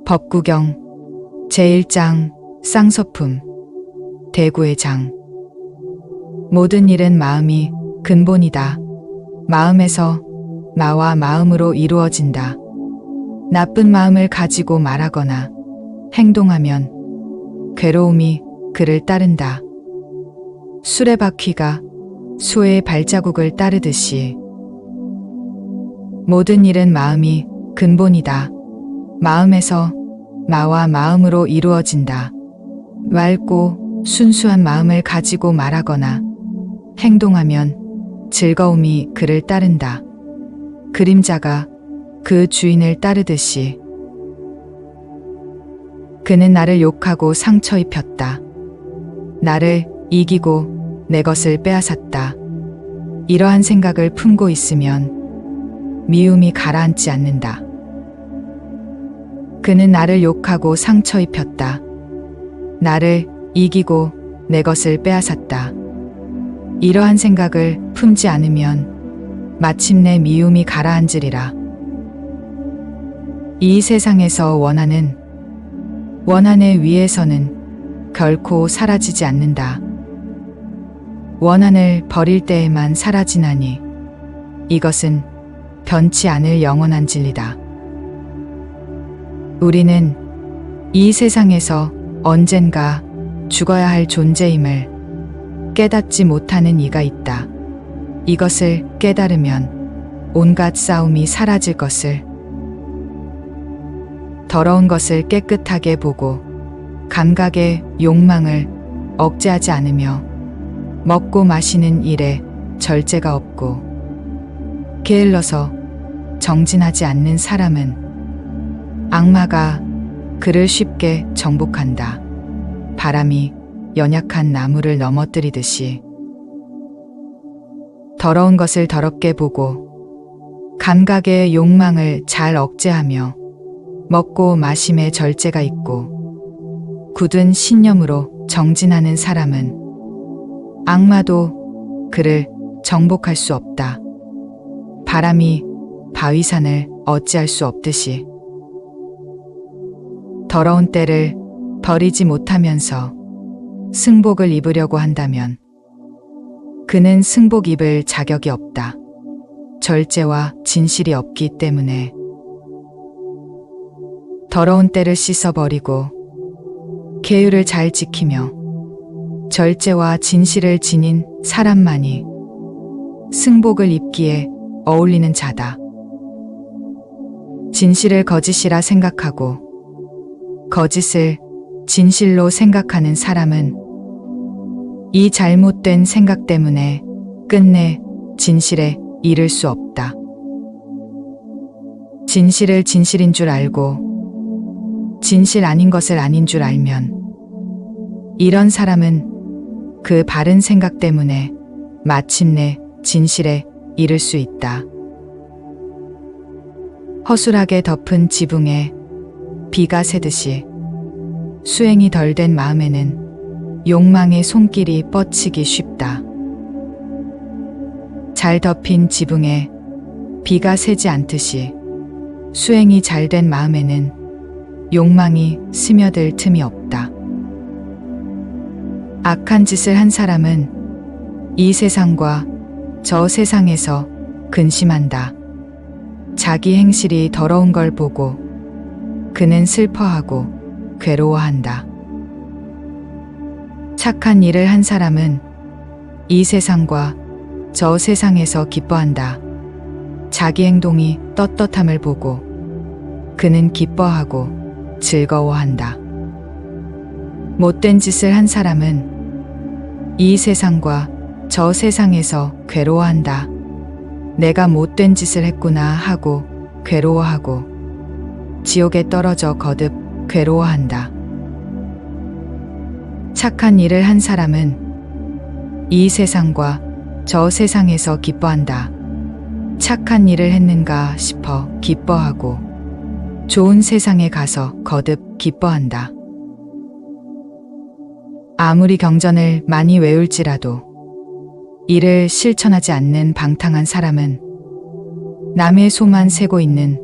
법구경 제1장 쌍서품 대구의 장. 모든 일은 마음이 근본이다. 마음에서 나와 마음으로 이루어진다. 나쁜 마음을 가지고 말하거나 행동하면 괴로움이 그를 따른다. 수레바퀴가 수의 발자국을 따르듯이 모든 일은 마음이 근본이다. 마음에서 나와 마음으로 이루어진다. 맑고 순수한 마음을 가지고 말하거나 행동하면 즐거움이 그를 따른다. 그림자가 그 주인을 따르듯이 그는 나를 욕하고 상처 입혔다. 나를 이기고 내 것을 빼앗았다. 이러한 생각을 품고 있으면 미움이 가라앉지 않는다. 그는 나를 욕하고 상처 입혔다. 나를 이기고 내 것을 빼앗았다. 이러한 생각을 품지 않으면 마침내 미움이 가라앉으리라. 이 세상에서 원한의 위에서는 결코 사라지지 않는다. 원한을 버릴 때에만 사라지나니 이것은 변치 않을 영원한 진리다. 우리는 이 세상에서 언젠가 죽어야 할 존재임을 깨닫지 못하는 이가 있다. 이것을 깨달으면 온갖 싸움이 사라질 것을, 더러운 것을 깨끗하게 보고 감각의 욕망을 억제하지 않으며 먹고 마시는 일에 절제가 없고 게을러서 정진하지 않는 사람은 악마가 그를 쉽게 정복한다. 바람이 연약한 나무를 넘어뜨리듯이 더러운 것을 더럽게 보고 감각의 욕망을 잘 억제하며 먹고 마심에 절제가 있고 굳은 신념으로 정진하는 사람은 악마도 그를 정복할 수 없다. 바람이 바위산을 어찌할 수 없듯이 더러운 때를 버리지 못하면서 승복을 입으려고 한다면 그는 승복 입을 자격이 없다. 절제와 진실이 없기 때문에 더러운 때를 씻어버리고 계율을 잘 지키며 절제와 진실을 지닌 사람만이 승복을 입기에 어울리는 자다. 진실을 거짓이라 생각하고 거짓을 진실로 생각하는 사람은 이 잘못된 생각 때문에 끝내 진실에 이를 수 없다. 진실을 진실인 줄 알고 진실 아닌 것을 아닌 줄 알면 이런 사람은 그 바른 생각 때문에 마침내 진실에 이를 수 있다. 허술하게 덮은 지붕에 비가 새듯이 수행이 덜 된 마음에는 욕망의 손길이 뻗치기 쉽다. 잘 덮인 지붕에 비가 새지 않듯이 수행이 잘 된 마음에는 욕망이 스며들 틈이 없다. 악한 짓을 한 사람은 이 세상과 저 세상에서 근심한다. 자기 행실이 더러운 걸 보고 그는 슬퍼하고 괴로워한다. 착한 일을 한 사람은 이 세상과 저 세상에서 기뻐한다. 자기 행동이 떳떳함을 보고 그는 기뻐하고 즐거워한다. 못된 짓을 한 사람은 이 세상과 저 세상에서 괴로워한다. 내가 못된 짓을 했구나 하고 괴로워하고 지옥에 떨어져 거듭 괴로워한다. 착한 일을 한 사람은 이 세상과 저 세상에서 기뻐한다. 착한 일을 했는가 싶어 기뻐하고 좋은 세상에 가서 거듭 기뻐한다. 아무리 경전을 많이 외울지라도 이를 실천하지 않는 방탕한 사람은 남의 소만 세고 있는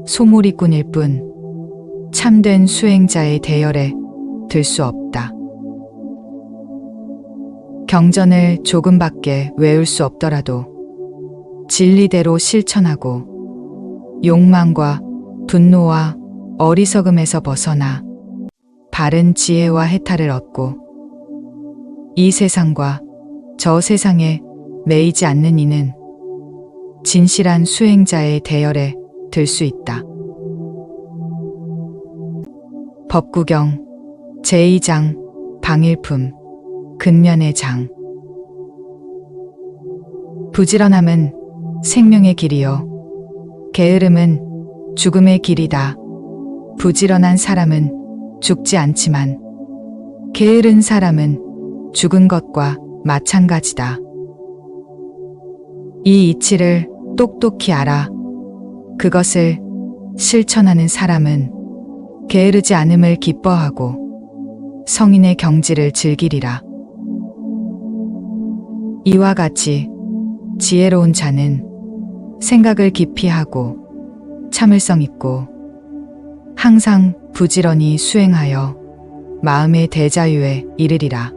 소몰이꾼일 뿐 참된 수행자의 대열에 들 수 없다. 경전을 조금밖에 외울 수 없더라도 진리대로 실천하고 욕망과 분노와 어리석음에서 벗어나 바른 지혜와 해탈을 얻고 이 세상과 저 세상에 매이지 않는 이는 진실한 수행자의 대열에 들 수 있다. 법구경 제2장 방일품 근면의 장. 부지런함은 생명의 길이요 게으름은 죽음의 길이다. 부지런한 사람은 죽지 않지만 게으른 사람은 죽은 것과 마찬가지다. 이 이치를 똑똑히 알아. 그것을 실천하는 사람은 게으르지 않음을 기뻐하고 성인의 경지를 즐기리라. 이와 같이 지혜로운 자는 생각을 깊이 하고 참을성 있고 항상 부지런히 수행하여 마음의 대자유에 이르리라.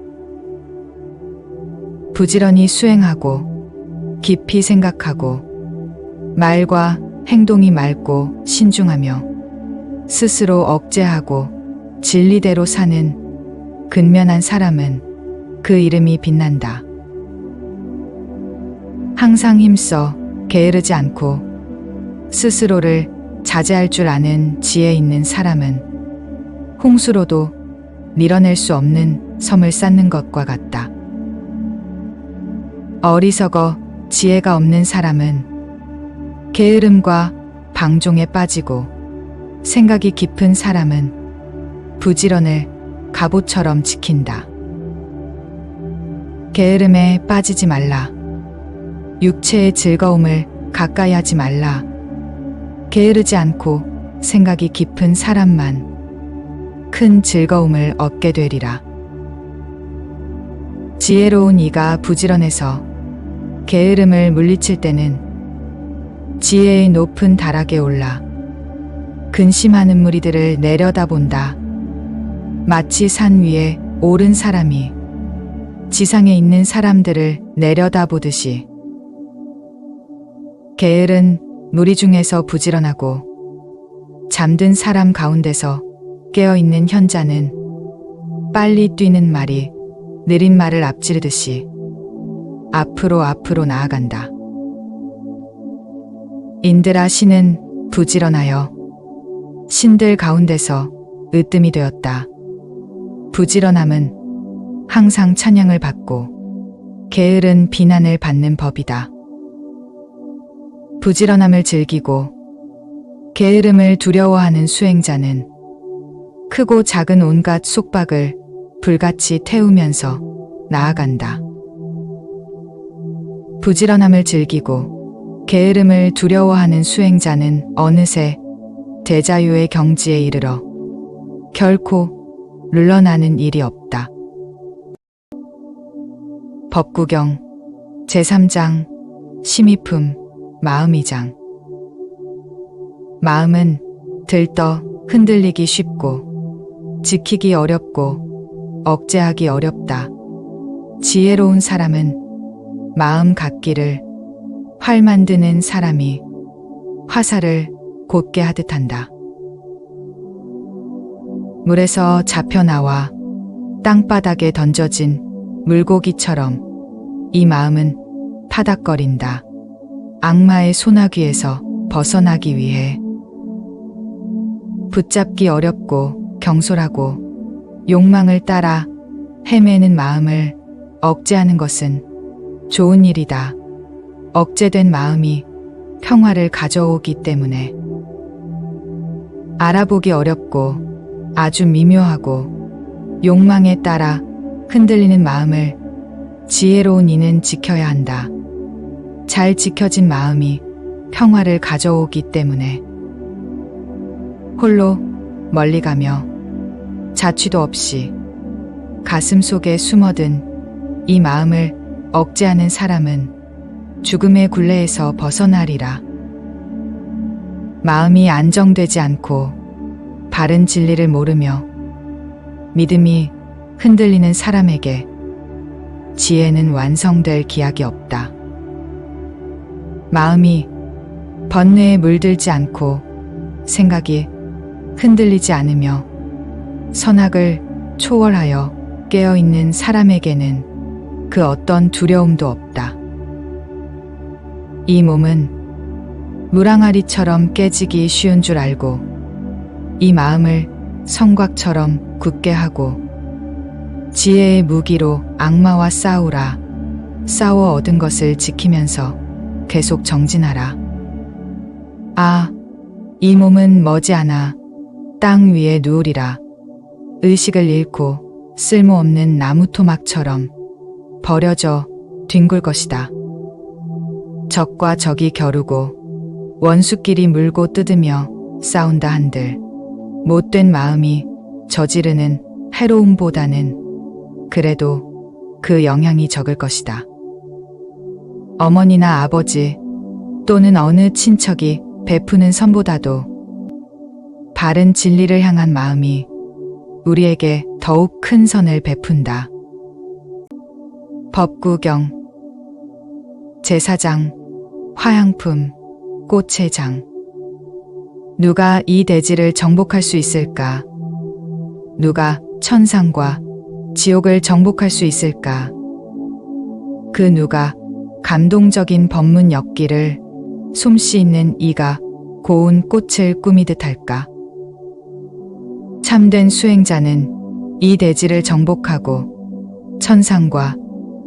부지런히 수행하고 깊이 생각하고 말과 행동이 맑고 신중하며 스스로 억제하고 진리대로 사는 근면한 사람은 그 이름이 빛난다. 항상 힘써 게으르지 않고 스스로를 자제할 줄 아는 지혜 있는 사람은 홍수로도 밀어낼 수 없는 섬을 쌓는 것과 같다. 어리석어 지혜가 없는 사람은 게으름과 방종에 빠지고 생각이 깊은 사람은 부지런을 갑옷처럼 지킨다. 게으름에 빠지지 말라. 육체의 즐거움을 가까이 하지 말라. 게으르지 않고 생각이 깊은 사람만 큰 즐거움을 얻게 되리라. 지혜로운 이가 부지런해서 게으름을 물리칠 때는 지혜의 높은 다락에 올라 근심하는 무리들을 내려다본다. 마치 산 위에 오른 사람이 지상에 있는 사람들을 내려다보듯이 게으른 무리 중에서 부지런하고 잠든 사람 가운데서 깨어있는 현자는 빨리 뛰는 말이 느린 말을 앞지르듯이 앞으로 나아간다. 인드라 신은 부지런하여 신들 가운데서 으뜸이 되었다. 부지런함은 항상 찬양을 받고 게으른 비난을 받는 법이다. 부지런함을 즐기고 게으름을 두려워하는 수행자는 크고 작은 온갖 속박을 불같이 태우면서 나아간다. 부지런함을 즐기고 게으름을 두려워하는 수행자는 어느새 대자유의 경지에 이르러 결코 눌러나는 일이 없다. 법구경 제3장 심의품 마음이장. 마음은 들떠 흔들리기 쉽고 지키기 어렵고 억제하기 어렵다. 지혜로운 사람은 마음 갖기를 활 만드는 사람이 화살을 곧게 하듯 한다. 물에서 잡혀 나와 땅바닥에 던져진 물고기처럼 이 마음은 파닥거린다. 악마의 소나귀에서 벗어나기 위해 붙잡기 어렵고 경솔하고 욕망을 따라 헤매는 마음을 억제하는 것은 좋은 일이다. 억제된 마음이 평화를 가져오기 때문에 알아보기 어렵고 아주 미묘하고 욕망에 따라 흔들리는 마음을 지혜로운 이는 지켜야 한다. 잘 지켜진 마음이 평화를 가져오기 때문에 홀로 멀리 가며 자취도 없이 가슴 속에 숨어든 이 마음을 억제하는 사람은 죽음의 굴레에서 벗어나리라. 마음이 안정되지 않고 바른 진리를 모르며 믿음이 흔들리는 사람에게 지혜는 완성될 기약이 없다. 마음이 번뇌에 물들지 않고 생각이 흔들리지 않으며 선악을 초월하여 깨어있는 사람에게는 그 어떤 두려움도 없다. 이 몸은 물항아리처럼 깨지기 쉬운 줄 알고 이 마음을 성곽처럼 굳게 하고 지혜의 무기로 악마와 싸우라. 싸워 얻은 것을 지키면서 계속 정진하라. 아, 이 몸은 머지않아 땅 위에 누우리라. 의식을 잃고 쓸모없는 나무 토막처럼 버려져 뒹굴 것이다. 적과 적이 겨루고 원수끼리 물고 뜯으며 싸운다 한들 못된 마음이 저지르는 해로움보다는 그래도 그 영향이 적을 것이다. 어머니나 아버지 또는 어느 친척이 베푸는 선보다도 바른 진리를 향한 마음이 우리에게 더욱 큰 선을 베푼다. 법구경 제사장, 화양품, 꽃의 장. 누가 이 대지를 정복할 수 있을까? 누가 천상과 지옥을 정복할 수 있을까? 그 누가 감동적인 법문 엮기를 솜씨 있는 이가 고운 꽃을 꾸미듯 할까? 참된 수행자는 이 대지를 정복하고 천상과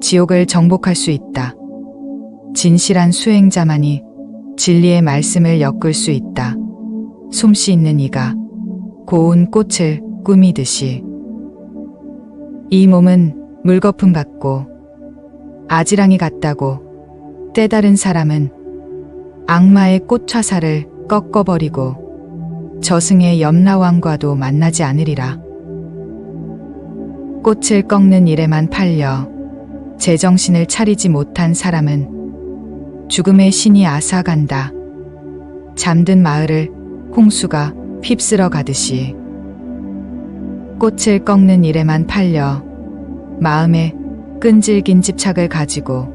지옥을 정복할 수 있다. 진실한 수행자만이 진리의 말씀을 엮을 수 있다. 솜씨 있는 이가 고운 꽃을 꾸미듯이. 이 몸은 물거품 같고 아지랑이 같다고 때다른 사람은 악마의 꽃화살을 꺾어버리고 저승의 염라왕과도 만나지 않으리라. 꽃을 꺾는 일에만 팔려 제정신을 차리지 못한 사람은 죽음의 신이 앗아간다. 잠든 마을을 홍수가 휩쓸어 가듯이. 꽃을 꺾는 일에만 팔려 마음에 끈질긴 집착을 가지고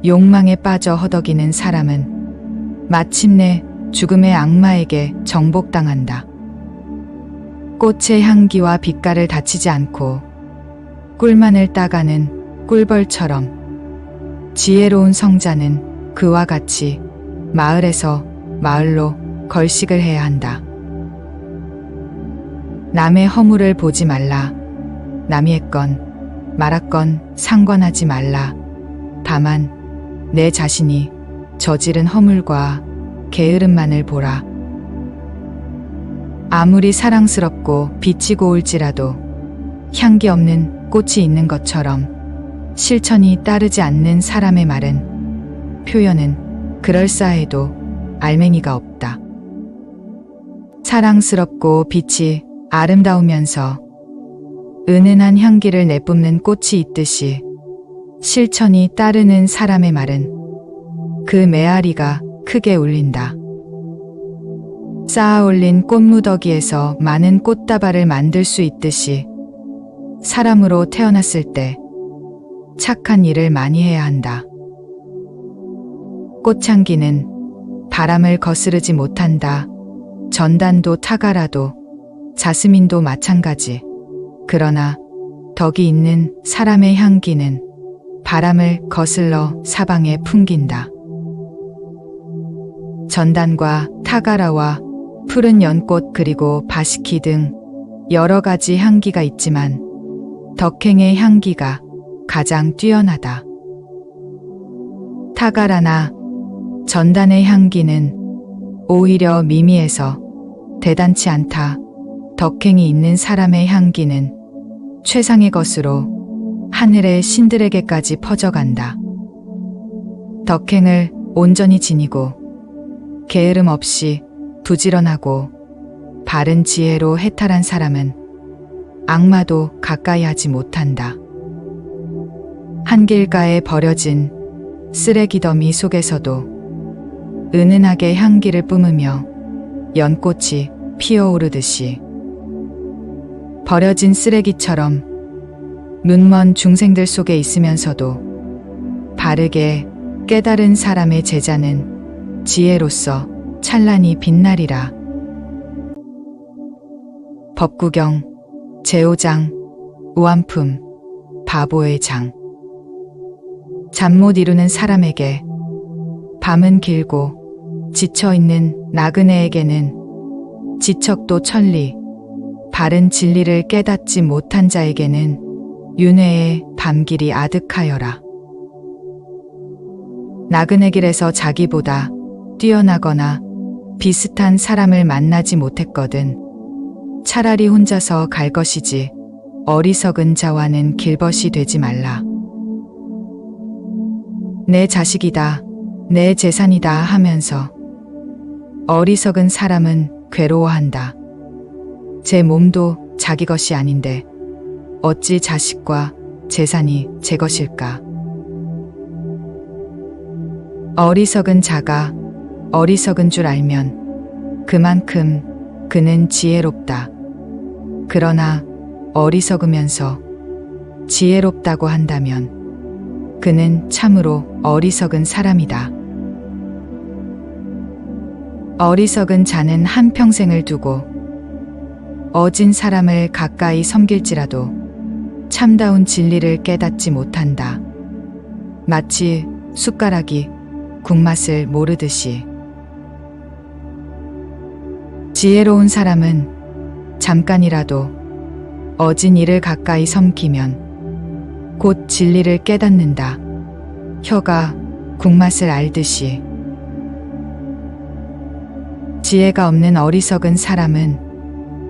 욕망에 빠져 허덕이는 사람은 마침내 죽음의 악마에게 정복당한다. 꽃의 향기와 빛깔을 다치지 않고 꿀만을 따가는 꿀벌처럼 지혜로운 성자는 그와 같이 마을에서 마을로 걸식을 해야 한다. 남의 허물을 보지 말라. 남이 했건 말았건 상관하지 말라. 다만 내 자신이 저지른 허물과 게으름만을 보라. 아무리 사랑스럽고 빛이 고울지라도 향기 없는 꽃이 있는 것처럼 실천이 따르지 않는 사람의 말은, 표현은 그럴싸해도 알맹이가 없다. 사랑스럽고 빛이 아름다우면서 은은한 향기를 내뿜는 꽃이 있듯이 실천이 따르는 사람의 말은 그 메아리가 크게 울린다. 쌓아 올린 꽃무더기에서 많은 꽃다발을 만들 수 있듯이 사람으로 태어났을 때 착한 일을 많이 해야 한다. 꽃향기는 바람을 거스르지 못한다. 전단도 타가라도 자스민도 마찬가지. 그러나 덕이 있는 사람의 향기는 바람을 거슬러 사방에 풍긴다. 전단과 타가라와 푸른 연꽃 그리고 바시키 등 여러 가지 향기가 있지만 덕행의 향기가 가장 뛰어나다. 타가라나 전단의 향기는 오히려 미미해서 대단치 않다. 덕행이 있는 사람의 향기는 최상의 것으로 하늘의 신들에게까지 퍼져간다. 덕행을 온전히 지니고 게으름 없이 부지런하고 바른 지혜로 해탈한 사람은 악마도 가까이 하지 못한다. 한길가에 버려진 쓰레기 더미 속에서도 은은하게 향기를 뿜으며 연꽃이 피어오르듯이 버려진 쓰레기처럼 눈먼 중생들 속에 있으면서도 바르게 깨달은 사람의 제자는 지혜로서 찬란히 빛나리라. 법구경 제5장 우안품 바보의 장. 잠 못 이루는 사람에게 밤은 길고 지쳐있는 나그네에게는 지척도 천리, 바른 진리를 깨닫지 못한 자에게는 윤회의 밤길이 아득하여라. 나그네 길에서 자기보다 뛰어나거나 비슷한 사람을 만나지 못했거든 차라리 혼자서 갈 것이지 어리석은 자와는 길벗이 되지 말라. 내 자식이다, 내 재산이다 하면서 어리석은 사람은 괴로워한다. 제 몸도 자기 것이 아닌데 어찌 자식과 재산이 제 것일까? 어리석은 자가 어리석은 줄 알면 그만큼 그는 지혜롭다. 그러나 어리석으면서 지혜롭다고 한다면 그는 참으로 어리석은 사람이다. 어리석은 자는 한평생을 두고 어진 사람을 가까이 섬길지라도 참다운 진리를 깨닫지 못한다. 마치 숟가락이 국맛을 모르듯이. 지혜로운 사람은 잠깐이라도 어진 이를 가까이 섬기면 곧 진리를 깨닫는다. 혀가 국맛을 알듯이. 지혜가 없는 어리석은 사람은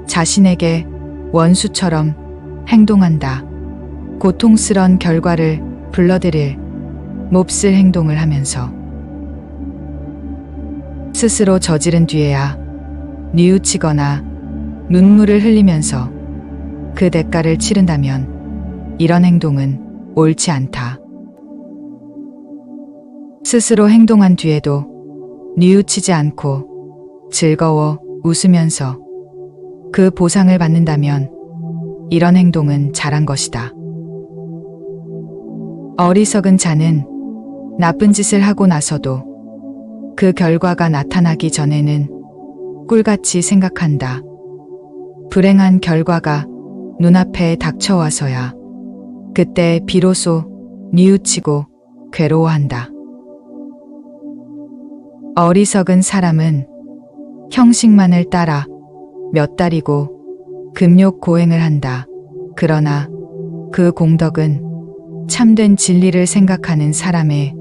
자신에게 원수처럼 행동한다. 고통스런 결과를 불러들일 몹쓸 행동을 하면서 스스로 저지른 뒤에야 뉘우치거나 눈물을 흘리면서 그 대가를 치른다면 이런 행동은 옳지 않다. 스스로 행동한 뒤에도 뉘우치지 않고 즐거워 웃으면서 그 보상을 받는다면 이런 행동은 잘한 것이다. 어리석은 자는 나쁜 짓을 하고 나서도 그 결과가 나타나기 전에는 꿀같이 생각한다. 불행한 결과가 눈앞에 닥쳐와서야 그때 비로소 뉘우치고 괴로워한다. 어리석은 사람은 형식만을 따라 몇 달이고 금욕 고행을 한다. 그러나 그 공덕은 참된 진리를 생각하는 사람의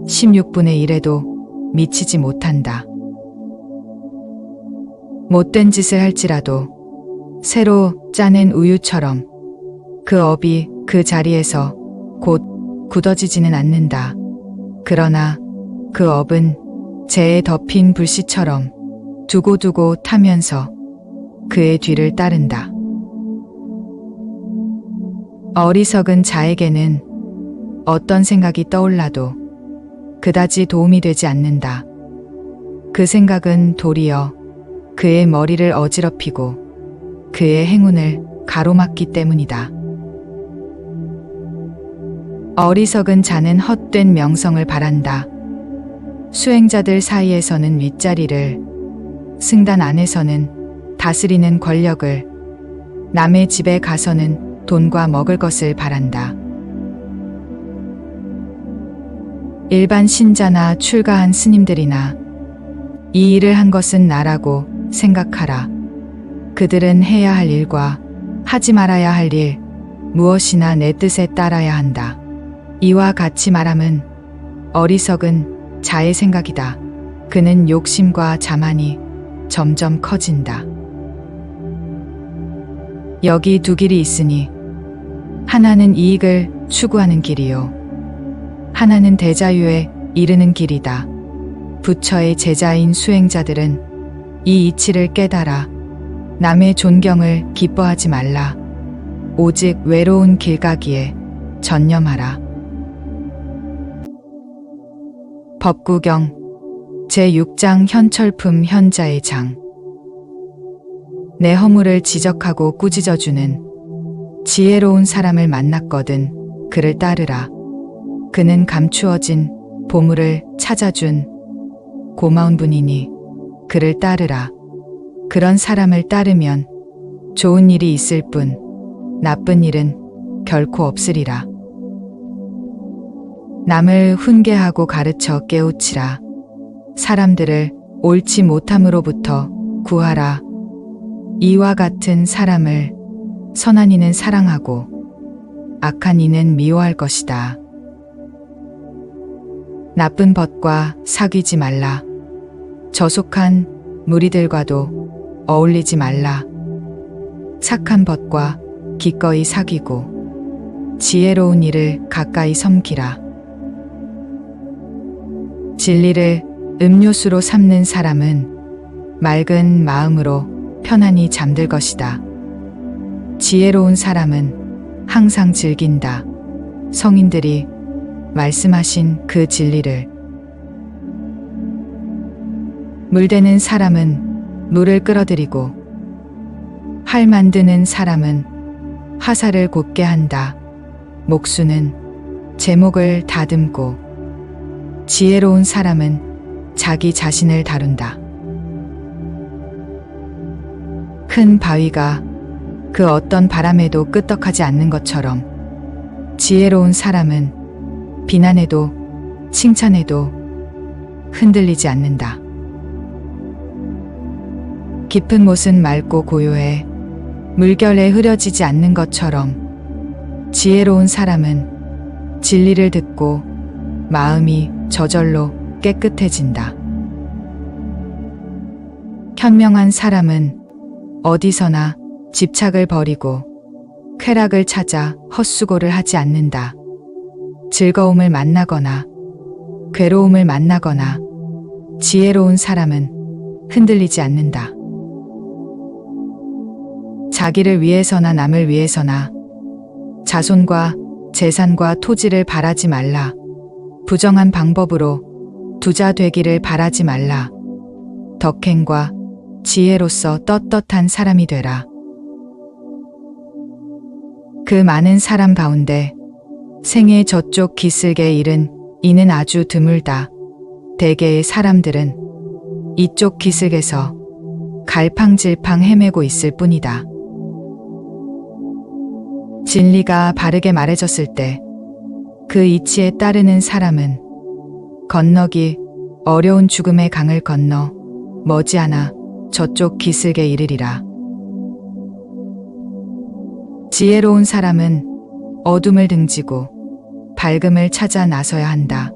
16분의 1에도 미치지 못한다. 못된 짓을 할지라도 새로 짜낸 우유처럼 그 업이 그 자리에서 곧 굳어지지는 않는다. 그러나 그 업은 재에 덮인 불씨처럼 두고두고 타면서 그의 뒤를 따른다. 어리석은 자에게는 어떤 생각이 떠올라도 그다지 도움이 되지 않는다. 그 생각은 도리어 그의 머리를 어지럽히고 그의 행운을 가로막기 때문이다. 어리석은 자는 헛된 명성을 바란다. 수행자들 사이에서는 윗자리를, 승단 안에서는 다스리는 권력을, 남의 집에 가서는 돈과 먹을 것을 바란다. 일반 신자나 출가한 스님들이나 이 일을 한 것은 나라고 생각하라. 그들은 해야 할 일과 하지 말아야 할 일, 무엇이나 내 뜻에 따라야 한다. 이와 같이 말함은 어리석은 자의 생각이다. 그는 욕심과 자만이 점점 커진다. 여기 두 길이 있으니 하나는 이익을 추구하는 길이요, 하나는 대자유에 이르는 길이다. 부처의 제자인 수행자들은 이 이치를 깨달아 남의 존경을 기뻐하지 말라. 오직 외로운 길가기에 전념하라. 법구경 제6장 현철품 현자의 장. 내 허물을 지적하고 꾸짖어주는 지혜로운 사람을 만났거든 그를 따르라. 그는 감추어진 보물을 찾아준 고마운 분이니 그를 따르라. 그런 사람을 따르면 좋은 일이 있을 뿐 나쁜 일은 결코 없으리라. 남을 훈계하고 가르쳐 깨우치라. 사람들을 옳지 못함으로부터 구하라. 이와 같은 사람을 선한 이는 사랑하고 악한 이는 미워할 것이다. 나쁜 벗과 사귀지 말라. 저속한 무리들과도 어울리지 말라. 착한 벗과 기꺼이 사귀고 지혜로운 이를 가까이 섬기라. 진리를 음료수로 삼는 사람은 맑은 마음으로 편안히 잠들 것이다. 지혜로운 사람은 항상 즐긴다. 성인들이 말씀하신 그 진리를. 물대는 사람은 물을 끌어들이고 활 만드는 사람은 화살을 곱게 한다. 목수는 제목을 다듬고 지혜로운 사람은 자기 자신을 다룬다. 큰 바위가 그 어떤 바람에도 끄떡하지 않는 것처럼 지혜로운 사람은 비난해도 칭찬해도 흔들리지 않는다. 깊은 못은 맑고 고요해 물결에 흐려지지 않는 것처럼 지혜로운 사람은 진리를 듣고 마음이 저절로 깨끗해진다. 현명한 사람은 어디서나 집착을 버리고 쾌락을 찾아 헛수고를 하지 않는다. 즐거움을 만나거나 괴로움을 만나거나 지혜로운 사람은 흔들리지 않는다. 자기를 위해서나 남을 위해서나 자손과 재산과 토지를 바라지 말라. 부정한 방법으로 부자 되기를 바라지 말라. 덕행과 지혜로서 떳떳한 사람이 되라. 그 많은 사람 가운데 생애 저쪽 기슭에 이른 이는 아주 드물다. 대개의 사람들은 이쪽 기슭에서 갈팡질팡 헤매고 있을 뿐이다. 진리가 바르게 말해졌을 때 그 이치에 따르는 사람은 건너기 어려운 죽음의 강을 건너 머지않아 저쪽 기슭에 이르리라. 지혜로운 사람은 어둠을 등지고 밝음을 찾아 나서야 한다.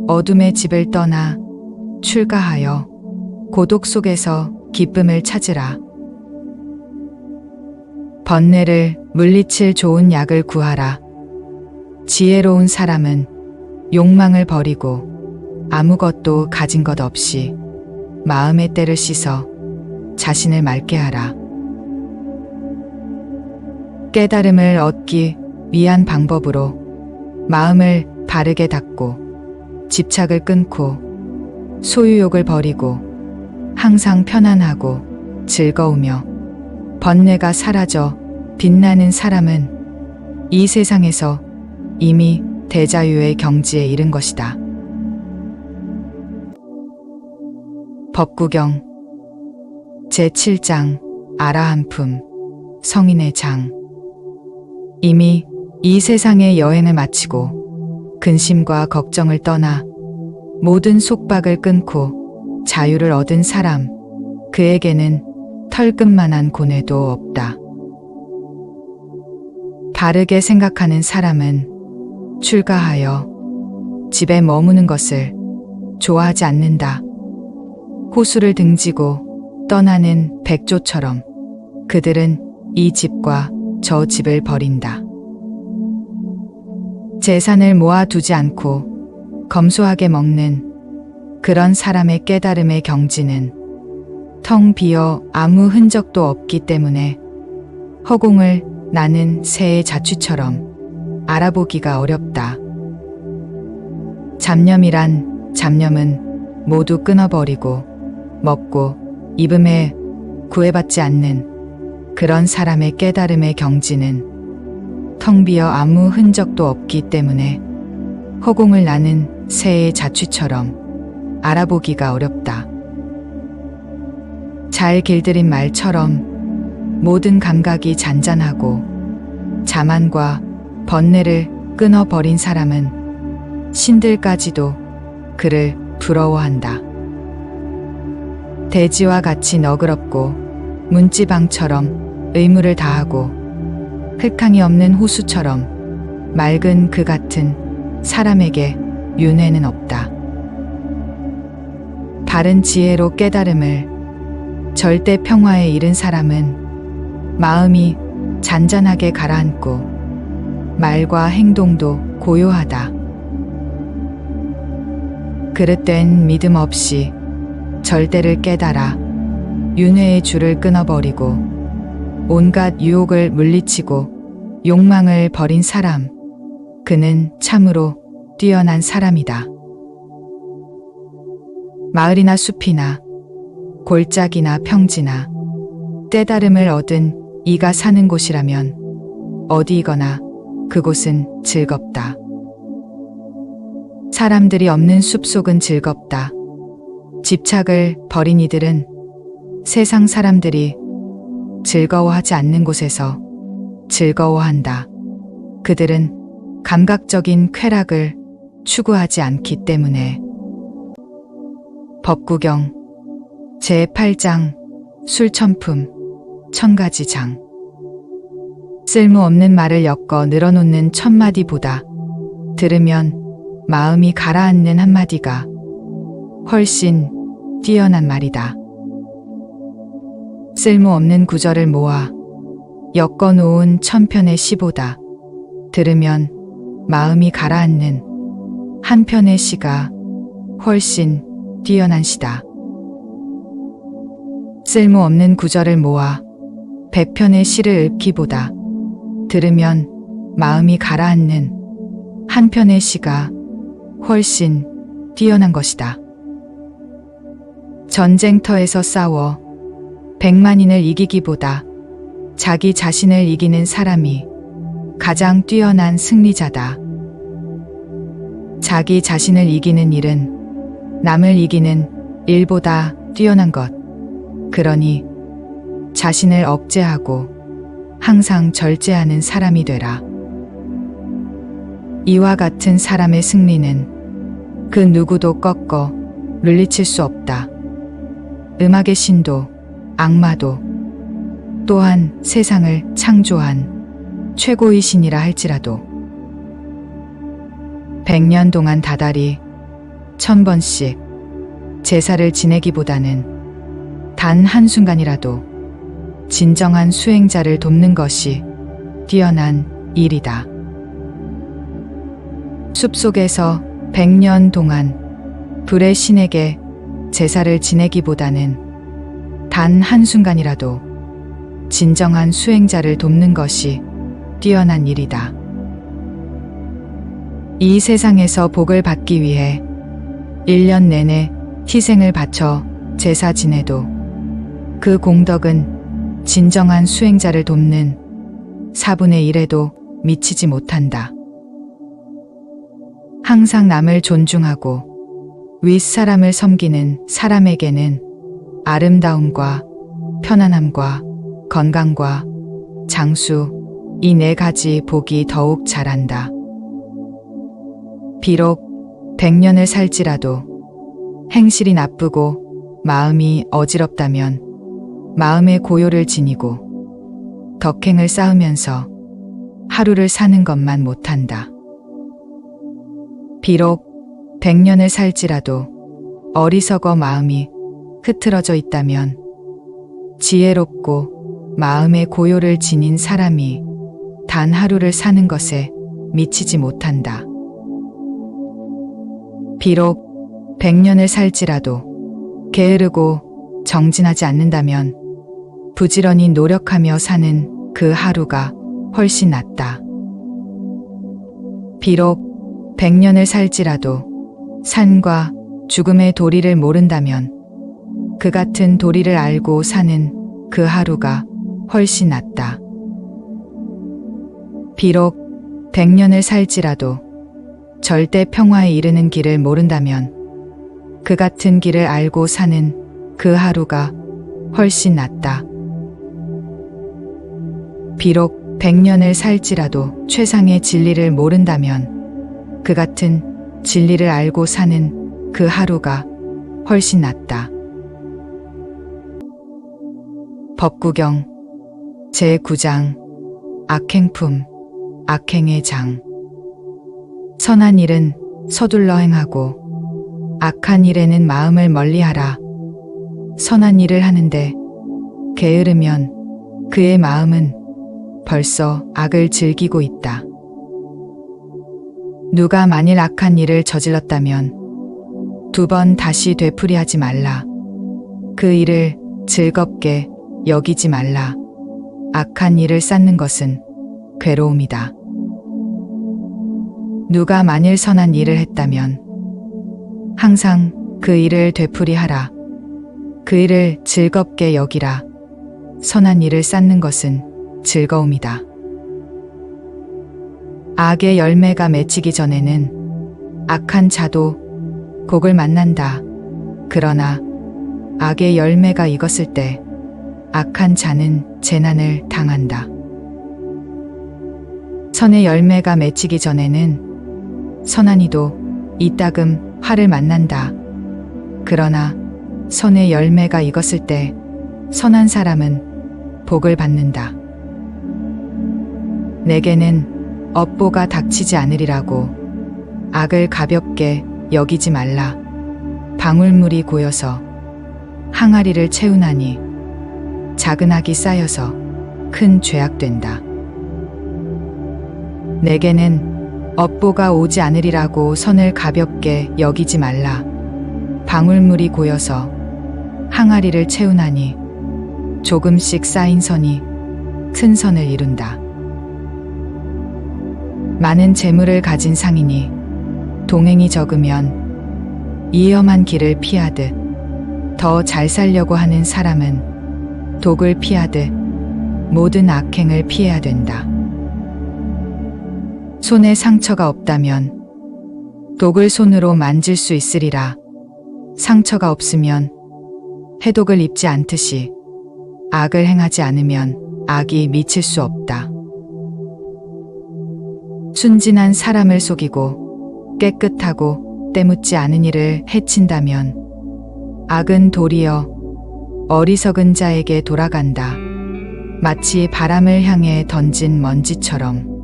어둠의 집을 떠나 출가하여 고독 속에서 기쁨을 찾으라. 번뇌를 물리칠 좋은 약을 구하라. 지혜로운 사람은 욕망을 버리고 아무것도 가진 것 없이 마음의 때를 씻어 자신을 맑게 하라. 깨달음을 얻기 위한 방법으로 마음을 바르게 닫고 집착을 끊고 소유욕을 버리고 항상 편안하고 즐거우며 번뇌가 사라져 빛나는 사람은 이 세상에서 이미 대자유의 경지에 이른 것이다. 법구경 제7장 아라한품 성인의 장. 이미 이 세상의 여행을 마치고 근심과 걱정을 떠나 모든 속박을 끊고 자유를 얻은 사람, 그에게는 털끝만한 고뇌도 없다. 바르게 생각하는 사람은 출가하여 집에 머무는 것을 좋아하지 않는다. 호수를 등지고 떠나는 백조처럼 그들은 이 집과 저 집을 버린다. 재산을 모아두지 않고 검소하게 먹는 그런 사람의 깨달음의 경지는 텅 비어 아무 흔적도 없기 때문에 허공을 나는 새의 자취처럼 알아보기가 어렵다. 잡념은 모두 끊어버리고 먹고 입음에 구애받지 않는 그런 사람의 깨달음의 경지는 텅 비어 아무 흔적도 없기 때문에 허공을 나는 새의 자취처럼 알아보기가 어렵다. 잘 길들인 말처럼 모든 감각이 잔잔하고 자만과 번뇌를 끊어버린 사람은 신들까지도 그를 부러워한다. 대지와 같이 너그럽고 문지방처럼 의무를 다하고 흙항이 없는 호수처럼 맑은 그 같은 사람에게 윤회는 없다. 바른 지혜로 깨달음을 절대 평화에 이른 사람은 마음이 잔잔하게 가라앉고 말과 행동도 고요하다. 그릇된 믿음 없이 절대를 깨달아 윤회의 줄을 끊어버리고 온갖 유혹을 물리치고 욕망을 버린 사람, 그는 참으로 뛰어난 사람이다. 마을이나 숲이나 골짜기나 평지나 깨달음을 얻은 이가 사는 곳이라면 어디이거나 그곳은 즐겁다. 사람들이 없는 숲속은 즐겁다. 집착을 버린 이들은 세상 사람들이 즐거워하지 않는 곳에서 즐거워한다. 그들은 감각적인 쾌락을 추구하지 않기 때문에. 법구경 제8장 술천품 천가지장. 쓸모없는 말을 엮어 늘어놓는 천마디보다 들으면 마음이 가라앉는 한마디가 훨씬 뛰어난 말이다. 쓸모없는 구절을 모아 엮어놓은 천편의 시보다 들으면 마음이 가라앉는 한 편의 시가 훨씬 뛰어난 시다. 쓸모없는 구절을 모아 100편의 시를 읊기보다 들으면 마음이 가라앉는 한 편의 시가 훨씬 뛰어난 것이다. 전쟁터에서 싸워 100만인을 이기기보다 자기 자신을 이기는 사람이 가장 뛰어난 승리자다. 자기 자신을 이기는 일은 남을 이기는 일보다 뛰어난 것. 그러니 자신을 억제하고 항상 절제하는 사람이 되라. 이와 같은 사람의 승리는 그 누구도 꺾어 물리칠 수 없다. 음악의 신도 악마도 또한 세상을 창조한 최고의 신이라 할지라도 100년 동안 다달이 1000번씩 제사를 지내기보다는 단 한순간이라도 진정한 수행자를 돕는 것이 뛰어난 일이다. 숲속에서 100년 동안 불의 신에게 제사를 지내기보다는 단 한순간이라도 진정한 수행자를 돕는 것이 뛰어난 일이다. 이 세상에서 복을 받기 위해 1년 내내 희생을 바쳐 제사 지내도 그 공덕은 진정한 수행자를 돕는 4분의 1에도 미치지 못한다. 항상 남을 존중하고 윗사람을 섬기는 사람에게는 아름다움과 편안함과 건강과 장수, 이 4가지 복이 더욱 자란다. 비록 100년을 살지라도 행실이 나쁘고 마음이 어지럽다면 마음의 고요를 지니고 덕행을 쌓으면서 하루를 사는 것만 못한다. 비록 100년을 살지라도 어리석어 마음이 흐트러져 있다면 지혜롭고 마음의 고요를 지닌 사람이 단 하루를 사는 것에 미치지 못한다. 비록 100년을 살지라도 게으르고 정진하지 않는다면 부지런히 노력하며 사는 그 하루가 훨씬 낫다. 비록 100년을 살지라도 산과 죽음의 도리를 모른다면 그 같은 도리를 알고 사는 그 하루가 훨씬 낫다. 비록 100년을 살지라도 절대 평화에 이르는 길을 모른다면 그 같은 길을 알고 사는 그 하루가 훨씬 낫다. 비록 100년을 살지라도 최상의 진리를 모른다면 그 같은 진리를 알고 사는 그 하루가 훨씬 낫다. 법구경 제9장 악행품 악행의 장. 선한 일은 서둘러 행하고 악한 일에는 마음을 멀리하라. 선한 일을 하는데 게으르면 그의 마음은 벌써 악을 즐기고 있다. 누가 만일 악한 일을 저질렀다면 2번 다시 되풀이하지 말라. 그 일을 즐겁게 여기지 말라. 악한 일을 쌓는 것은 괴로움이다. 누가 만일 선한 일을 했다면 항상 그 일을 되풀이하라. 그 일을 즐겁게 여기라. 선한 일을 쌓는 것은 즐거움이다. 악의 열매가 맺히기 전에는 악한 자도 곡을 만난다. 그러나 악의 열매가 익었을 때 악한 자는 재난을 당한다. 선의 열매가 맺히기 전에는 선한 이도 이따금 화를 만난다. 그러나 선의 열매가 익었을 때 선한 사람은 복을 받는다. 내게는 업보가 닥치지 않으리라고 악을 가볍게 여기지 말라. 방울물이 고여서 항아리를 채우나니 작은 악이 쌓여서 큰 죄악된다. 내게는 업보가 오지 않으리라고 선을 가볍게 여기지 말라. 방울물이 고여서 항아리를 채우나니 조금씩 쌓인 선이 큰 선을 이룬다. 많은 재물을 가진 상인이 동행이 적으면 위험한 길을 피하듯 더 잘 살려고 하는 사람은 독을 피하듯 모든 악행을 피해야 된다. 손에 상처가 없다면 독을 손으로 만질 수 있으리라. 상처가 없으면 해독을 입지 않듯이 악을 행하지 않으면 악이 미칠 수 없다. 순진한 사람을 속이고 깨끗하고 때묻지 않은 이를 해친다면 악은 도리어 어리석은 자에게 돌아간다. 마치 바람을 향해 던진 먼지처럼.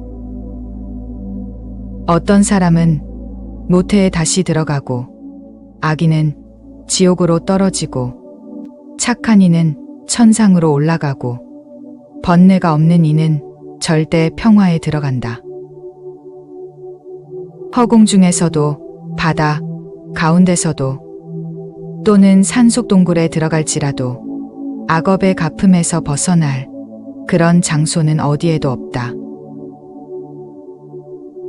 어떤 사람은 모태에 다시 들어가고 악인은 지옥으로 떨어지고 착한 이는 천상으로 올라가고 번뇌가 없는 이는 절대 평화에 들어간다. 허공 중에서도 바다 가운데서도 또는 산속 동굴에 들어갈지라도 악업의 가품에서 벗어날 그런 장소는 어디에도 없다.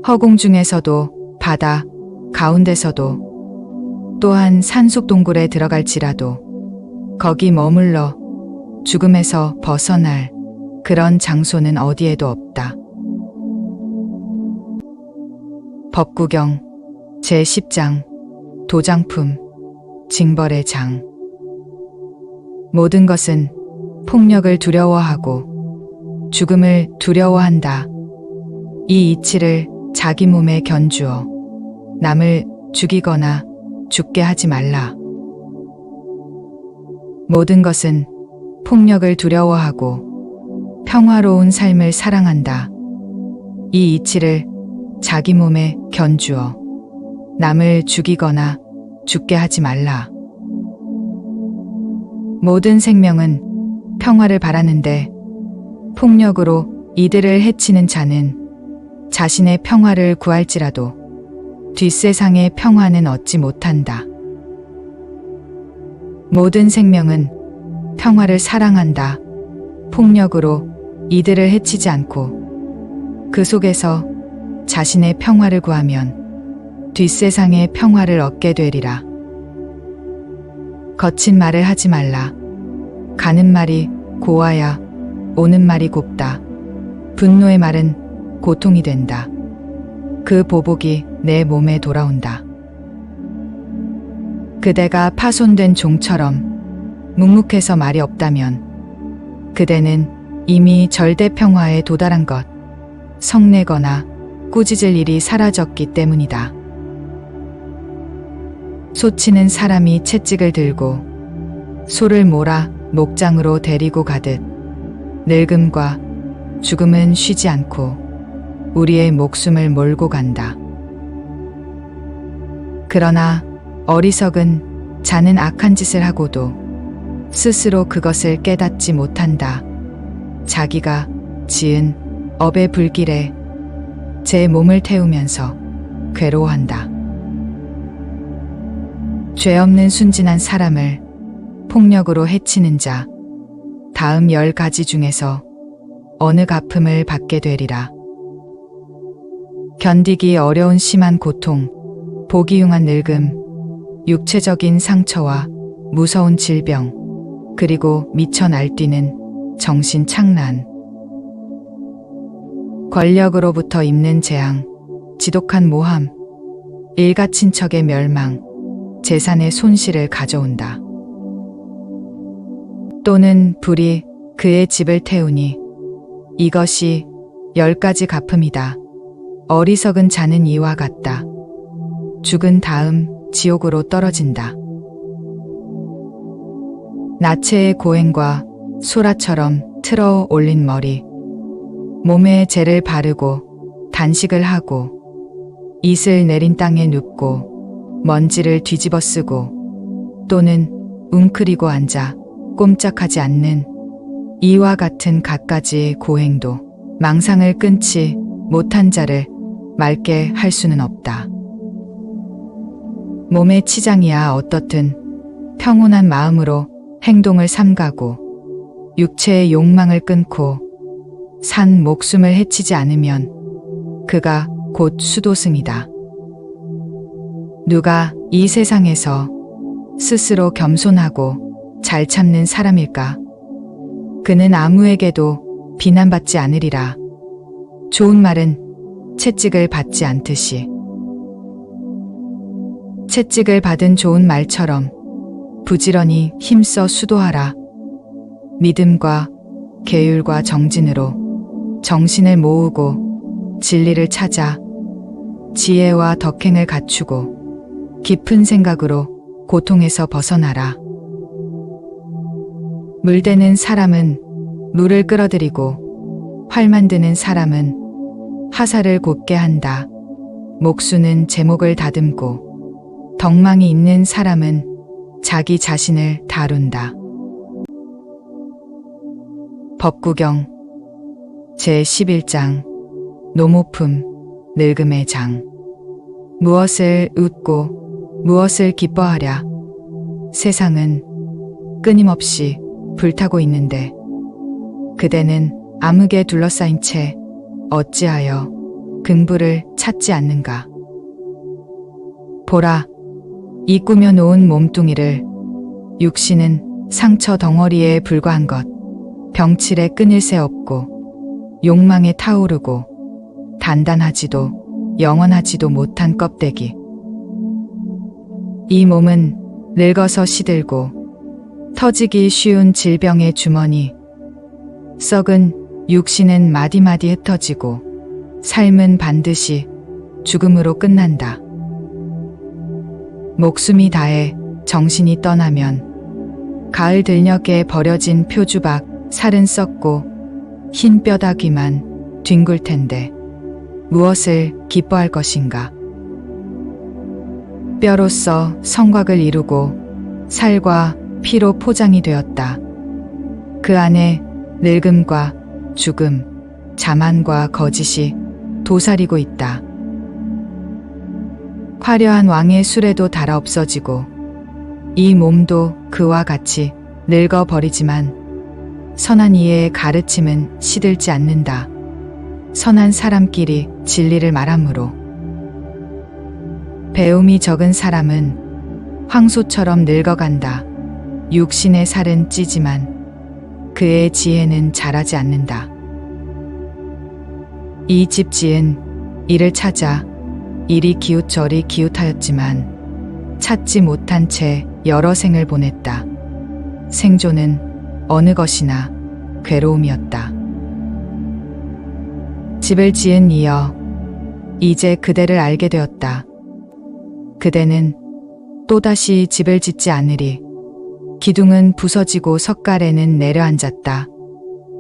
허공 중에서도 바다 가운데서도 또한 산속 동굴에 들어갈지라도 거기 머물러 죽음에서 벗어날 그런 장소는 어디에도 없다. 법구경 제10장 도장품 징벌의 장. 모든 것은 폭력을 두려워하고 죽음을 두려워한다. 이 이치를 자기 몸에 견주어 남을 죽이거나 죽게 하지 말라. 모든 것은 폭력을 두려워하고 평화로운 삶을 사랑한다. 이 이치를 자기 몸에 견주어 남을 죽이거나 죽게 하지 말라. 모든 생명은 평화를 바라는데 폭력으로 이들을 해치는 자는 자신의 평화를 구할지라도 뒷세상의 평화는 얻지 못한다. 모든 생명은 평화를 사랑한다. 폭력으로 이들을 해치지 않고 그 속에서 자신의 평화를 구하면 뒷세상의 평화를 얻게 되리라. 거친 말을 하지 말라. 가는 말이 고와야 오는 말이 곱다. 분노의 말은 고통이 된다. 그 보복이 내 몸에 돌아온다. 그대가 파손된 종처럼 묵묵해서 말이 없다면 그대는 이미 절대평화에 도달한 것, 성내거나 꾸짖을 일이 사라졌기 때문이다. 소치는 사람이 채찍을 들고 소를 몰아 목장으로 데리고 가듯 늙음과 죽음은 쉬지 않고 우리의 목숨을 몰고 간다. 그러나 어리석은 자는 악한 짓을 하고도 스스로 그것을 깨닫지 못한다. 자기가 지은 업의 불길에 제 몸을 태우면서 괴로워한다. 죄 없는 순진한 사람을 폭력으로 해치는 자, 다음 10가지 중에서 어느 가품을 받게 되리라. 견디기 어려운 심한 고통, 보기 흉한 늙음, 육체적인 상처와 무서운 질병, 그리고 미쳐 날뛰는 정신 착란. 권력으로부터 입는 재앙, 지독한 모함, 일가친척의 멸망, 재산의 손실을 가져온다. 또는 불이 그의 집을 태우니 이것이 10가지 가품이다. 어리석은 자는 이와 같다. 죽은 다음 지옥으로 떨어진다. 나체의 고행과 소라처럼 틀어 올린 머리, 몸에 재를 바르고 단식을 하고 이슬 내린 땅에 눕고 먼지를 뒤집어 쓰고 또는 웅크리고 앉아 꼼짝하지 않는 이와 같은 갖가지의 고행도 망상을 끊지 못한 자를 맑게 할 수는 없다. 몸의 치장이야 어떻든 평온한 마음으로 행동을 삼가고 육체의 욕망을 끊고 산 목숨을 해치지 않으면 그가 곧 수도승이다. 누가 이 세상에서 스스로 겸손하고 잘 참는 사람일까? 그는 아무에게도 비난받지 않으리라. 좋은 말은 채찍을 받지 않듯이. 채찍을 받은 좋은 말처럼 부지런히 힘써 수도하라. 믿음과 계율과 정진으로 정신을 모으고 진리를 찾아 지혜와 덕행을 갖추고 깊은 생각으로 고통에서 벗어나라. 물대는 사람은 물을 끌어들이고 활 만드는 사람은 화살을 곧게 한다. 목수는 제목을 다듬고 덕망이 있는 사람은 자기 자신을 다룬다. 법구경 제11장 노모품 늙음의 장. 무엇을 웃고 무엇을 기뻐하랴. 세상은 끊임없이 불타고 있는데 그대는 암흑에 둘러싸인 채 어찌하여 긍부를 찾지 않는가. 보라, 이 꾸며놓은 몸뚱이를. 육신은 상처 덩어리에 불과한 것, 병칠에 끊일 새 없고 욕망에 타오르고 단단하지도 영원하지도 못한 껍데기. 이 몸은 늙어서 시들고 터지기 쉬운 질병의 주머니. 썩은 육신은 마디마디 흩어지고 삶은 반드시 죽음으로 끝난다. 목숨이 다해 정신이 떠나면 가을 들녘에 버려진 표주박 살은 썩고 흰 뼈다귀만 뒹굴 텐데 무엇을 기뻐할 것인가. 뼈로서 성곽을 이루고 살과 피로 포장이 되었다. 그 안에 늙음과 죽음, 자만과 거짓이 도사리고 있다. 화려한 왕의 수레도 닳아 없어지고 이 몸도 그와 같이 늙어버리지만 선한 이의 가르침은 시들지 않는다. 선한 사람끼리 진리를 말하므로. 배움이 적은 사람은 황소처럼 늙어간다. 육신의 살은 찌지만 그의 지혜는 자라지 않는다. 이 집 지은 이를 찾아 이리 기웃저리 기웃하였지만 찾지 못한 채 여러 생을 보냈다. 생존은 어느 것이나 괴로움이었다. 집을 지은 이여, 이제 그대를 알게 되었다. 그대는 또다시 집을 짓지 않으리. 기둥은 부서지고 석가래는 내려앉았다.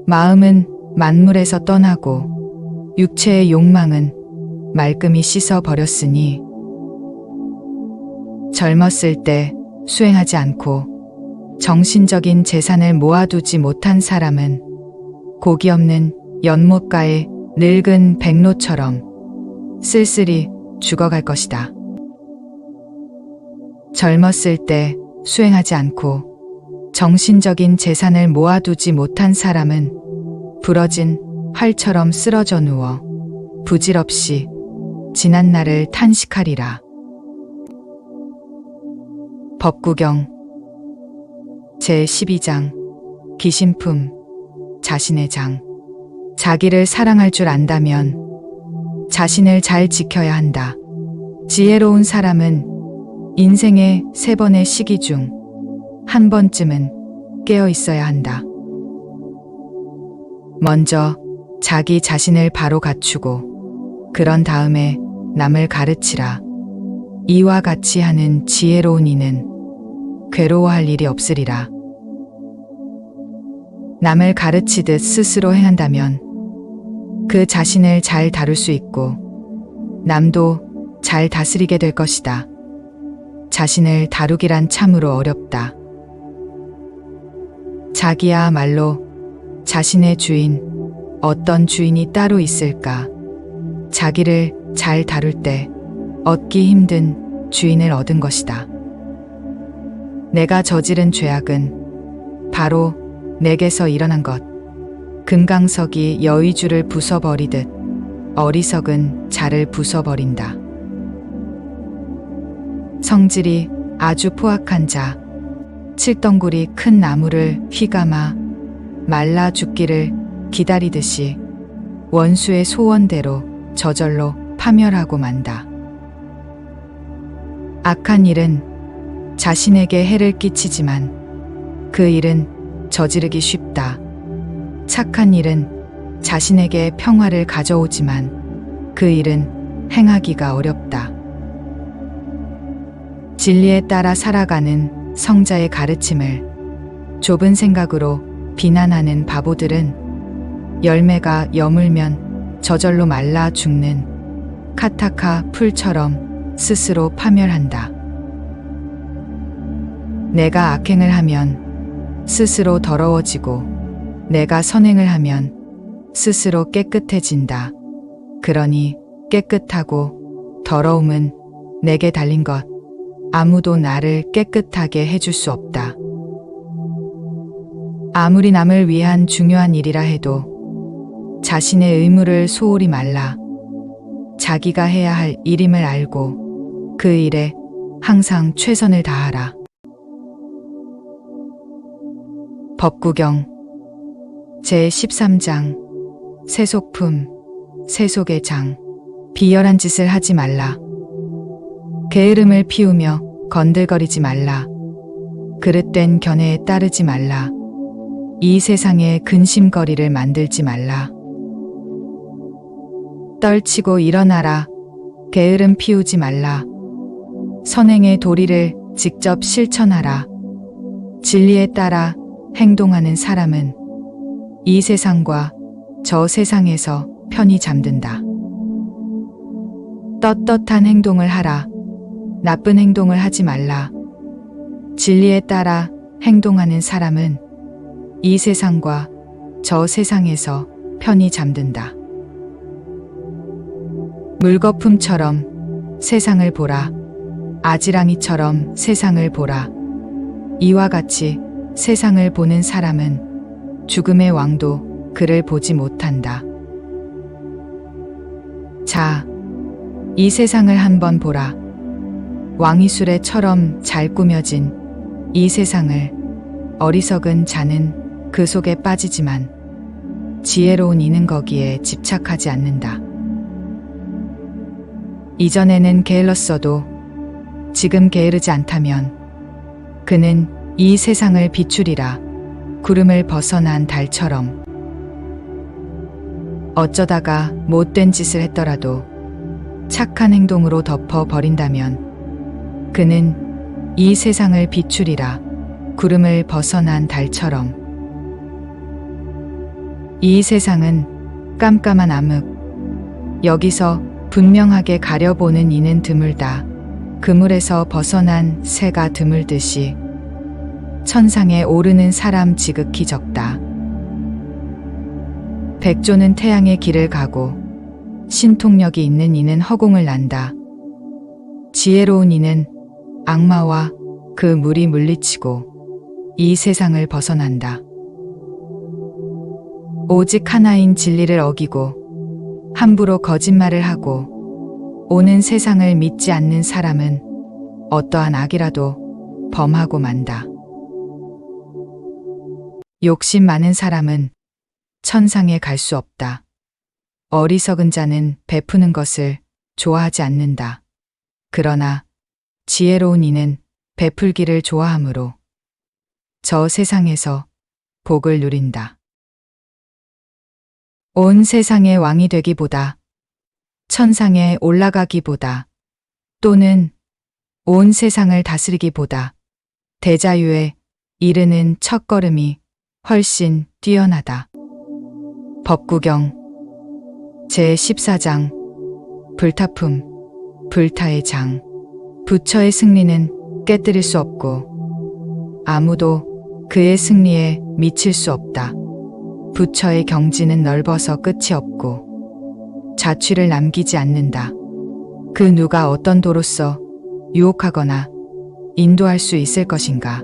마음은 만물에서 떠나고 육체의 욕망은 말끔히 씻어버렸으니 젊었을 때 수행하지 않고 정신적인 재산을 모아두지 못한 사람은 고기 없는 연못가의 늙은 백로처럼 쓸쓸히 죽어갈 것이다. 젊었을 때 수행하지 않고 정신적인 재산을 모아두지 못한 사람은 부러진 활처럼 쓰러져 누워 부질없이 지난 날을 탄식하리라. 법구경 제12장 기신품 자신의 장. 자기를 사랑할 줄 안다면 자신을 잘 지켜야 한다. 지혜로운 사람은 인생의 3번의 시기 중 한 번쯤은 깨어 있어야 한다. 먼저 자기 자신을 바로 갖추고 그런 다음에 남을 가르치라. 이와 같이 하는 지혜로운 이는 괴로워할 일이 없으리라. 남을 가르치듯 스스로 행한다면 그 자신을 잘 다룰 수 있고 남도 잘 다스리게 될 것이다. 자신을 다루기란 참으로 어렵다. 자기야말로 자신의 주인, 어떤 주인이 따로 있을까? 자기를 잘 다룰 때 얻기 힘든 주인을 얻은 것이다. 내가 저지른 죄악은 바로 내게서 일어난 것. 금강석이 여의주를 부숴버리듯 어리석은 자를 부숴버린다. 성질이 아주 포악한 자, 칠덩굴이 큰 나무를 휘감아 말라 죽기를 기다리듯이 원수의 소원대로 저절로 파멸하고 만다. 악한 일은 자신에게 해를 끼치지만 그 일은 저지르기 쉽다. 착한 일은 자신에게 평화를 가져오지만 그 일은 행하기가 어렵다. 진리에 따라 살아가는 성자의 가르침을 좁은 생각으로 비난하는 바보들은 열매가 여물면 저절로 말라 죽는 카타카 풀처럼 스스로 파멸한다. 내가 악행을 하면 스스로 더러워지고 내가 선행을 하면 스스로 깨끗해진다. 그러니 깨끗하고 더러움은 내게 달린 것. 아무도 나를 깨끗하게 해줄 수 없다. 아무리 남을 위한 중요한 일이라 해도 자신의 의무를 소홀히 말라. 자기가 해야 할 일임을 알고 그 일에 항상 최선을 다하라. 법구경 제13장 세속품 세속의 장. 비열한 짓을 하지 말라. 게으름을 피우며 건들거리지 말라. 그릇된 견해에 따르지 말라. 이 세상에 근심거리를 만들지 말라. 떨치고 일어나라. 게으름 피우지 말라. 선행의 도리를 직접 실천하라. 진리에 따라 행동하는 사람은 이 세상과 저 세상에서 편히 잠든다. 떳떳한 행동을 하라. 나쁜 행동을 하지 말라. 진리에 따라 행동하는 사람은 이 세상과 저 세상에서 편히 잠든다. 물거품처럼 세상을 보라. 아지랑이처럼 세상을 보라. 이와 같이 세상을 보는 사람은 죽음의 왕도 그를 보지 못한다. 자, 이 세상을 한번 보라. 왕이수레처럼 잘 꾸며진 이 세상을 어리석은 자는 그 속에 빠지지만 지혜로운 이는 거기에 집착하지 않는다. 이전에는 게을렀어도 지금 게으르지 않다면 그는 이 세상을 비추리라. 구름을 벗어난 달처럼. 어쩌다가 못된 짓을 했더라도 착한 행동으로 덮어버린다면 그는 이 세상을 비추리라. 구름을 벗어난 달처럼. 이 세상은 깜깜한 암흑. 여기서 분명하게 가려보는 이는 드물다. 그물에서 벗어난 새가 드물듯이 천상에 오르는 사람 지극히 적다. 백조는 태양의 길을 가고 신통력이 있는 이는 허공을 난다. 지혜로운 이는 악마와 그 물이 물리치고 이 세상을 벗어난다. 오직 하나인 진리를 어기고 함부로 거짓말을 하고 오는 세상을 믿지 않는 사람은 어떠한 악이라도 범하고 만다. 욕심 많은 사람은 천상에 갈 수 없다. 어리석은 자는 베푸는 것을 좋아하지 않는다. 그러나 지혜로운 이는 베풀기를 좋아하므로 저 세상에서 복을 누린다. 온 세상의 왕이 되기보다 천상에 올라가기보다 또는 온 세상을 다스리기보다 대자유에 이르는 첫걸음이 훨씬 뛰어나다. 법구경 제14장 불타품 불타의 장. 부처의 승리는 깨뜨릴 수 없고 아무도 그의 승리에 미칠 수 없다. 부처의 경지는 넓어서 끝이 없고 자취를 남기지 않는다. 그 누가 어떤 도로서 유혹하거나 인도할 수 있을 것인가.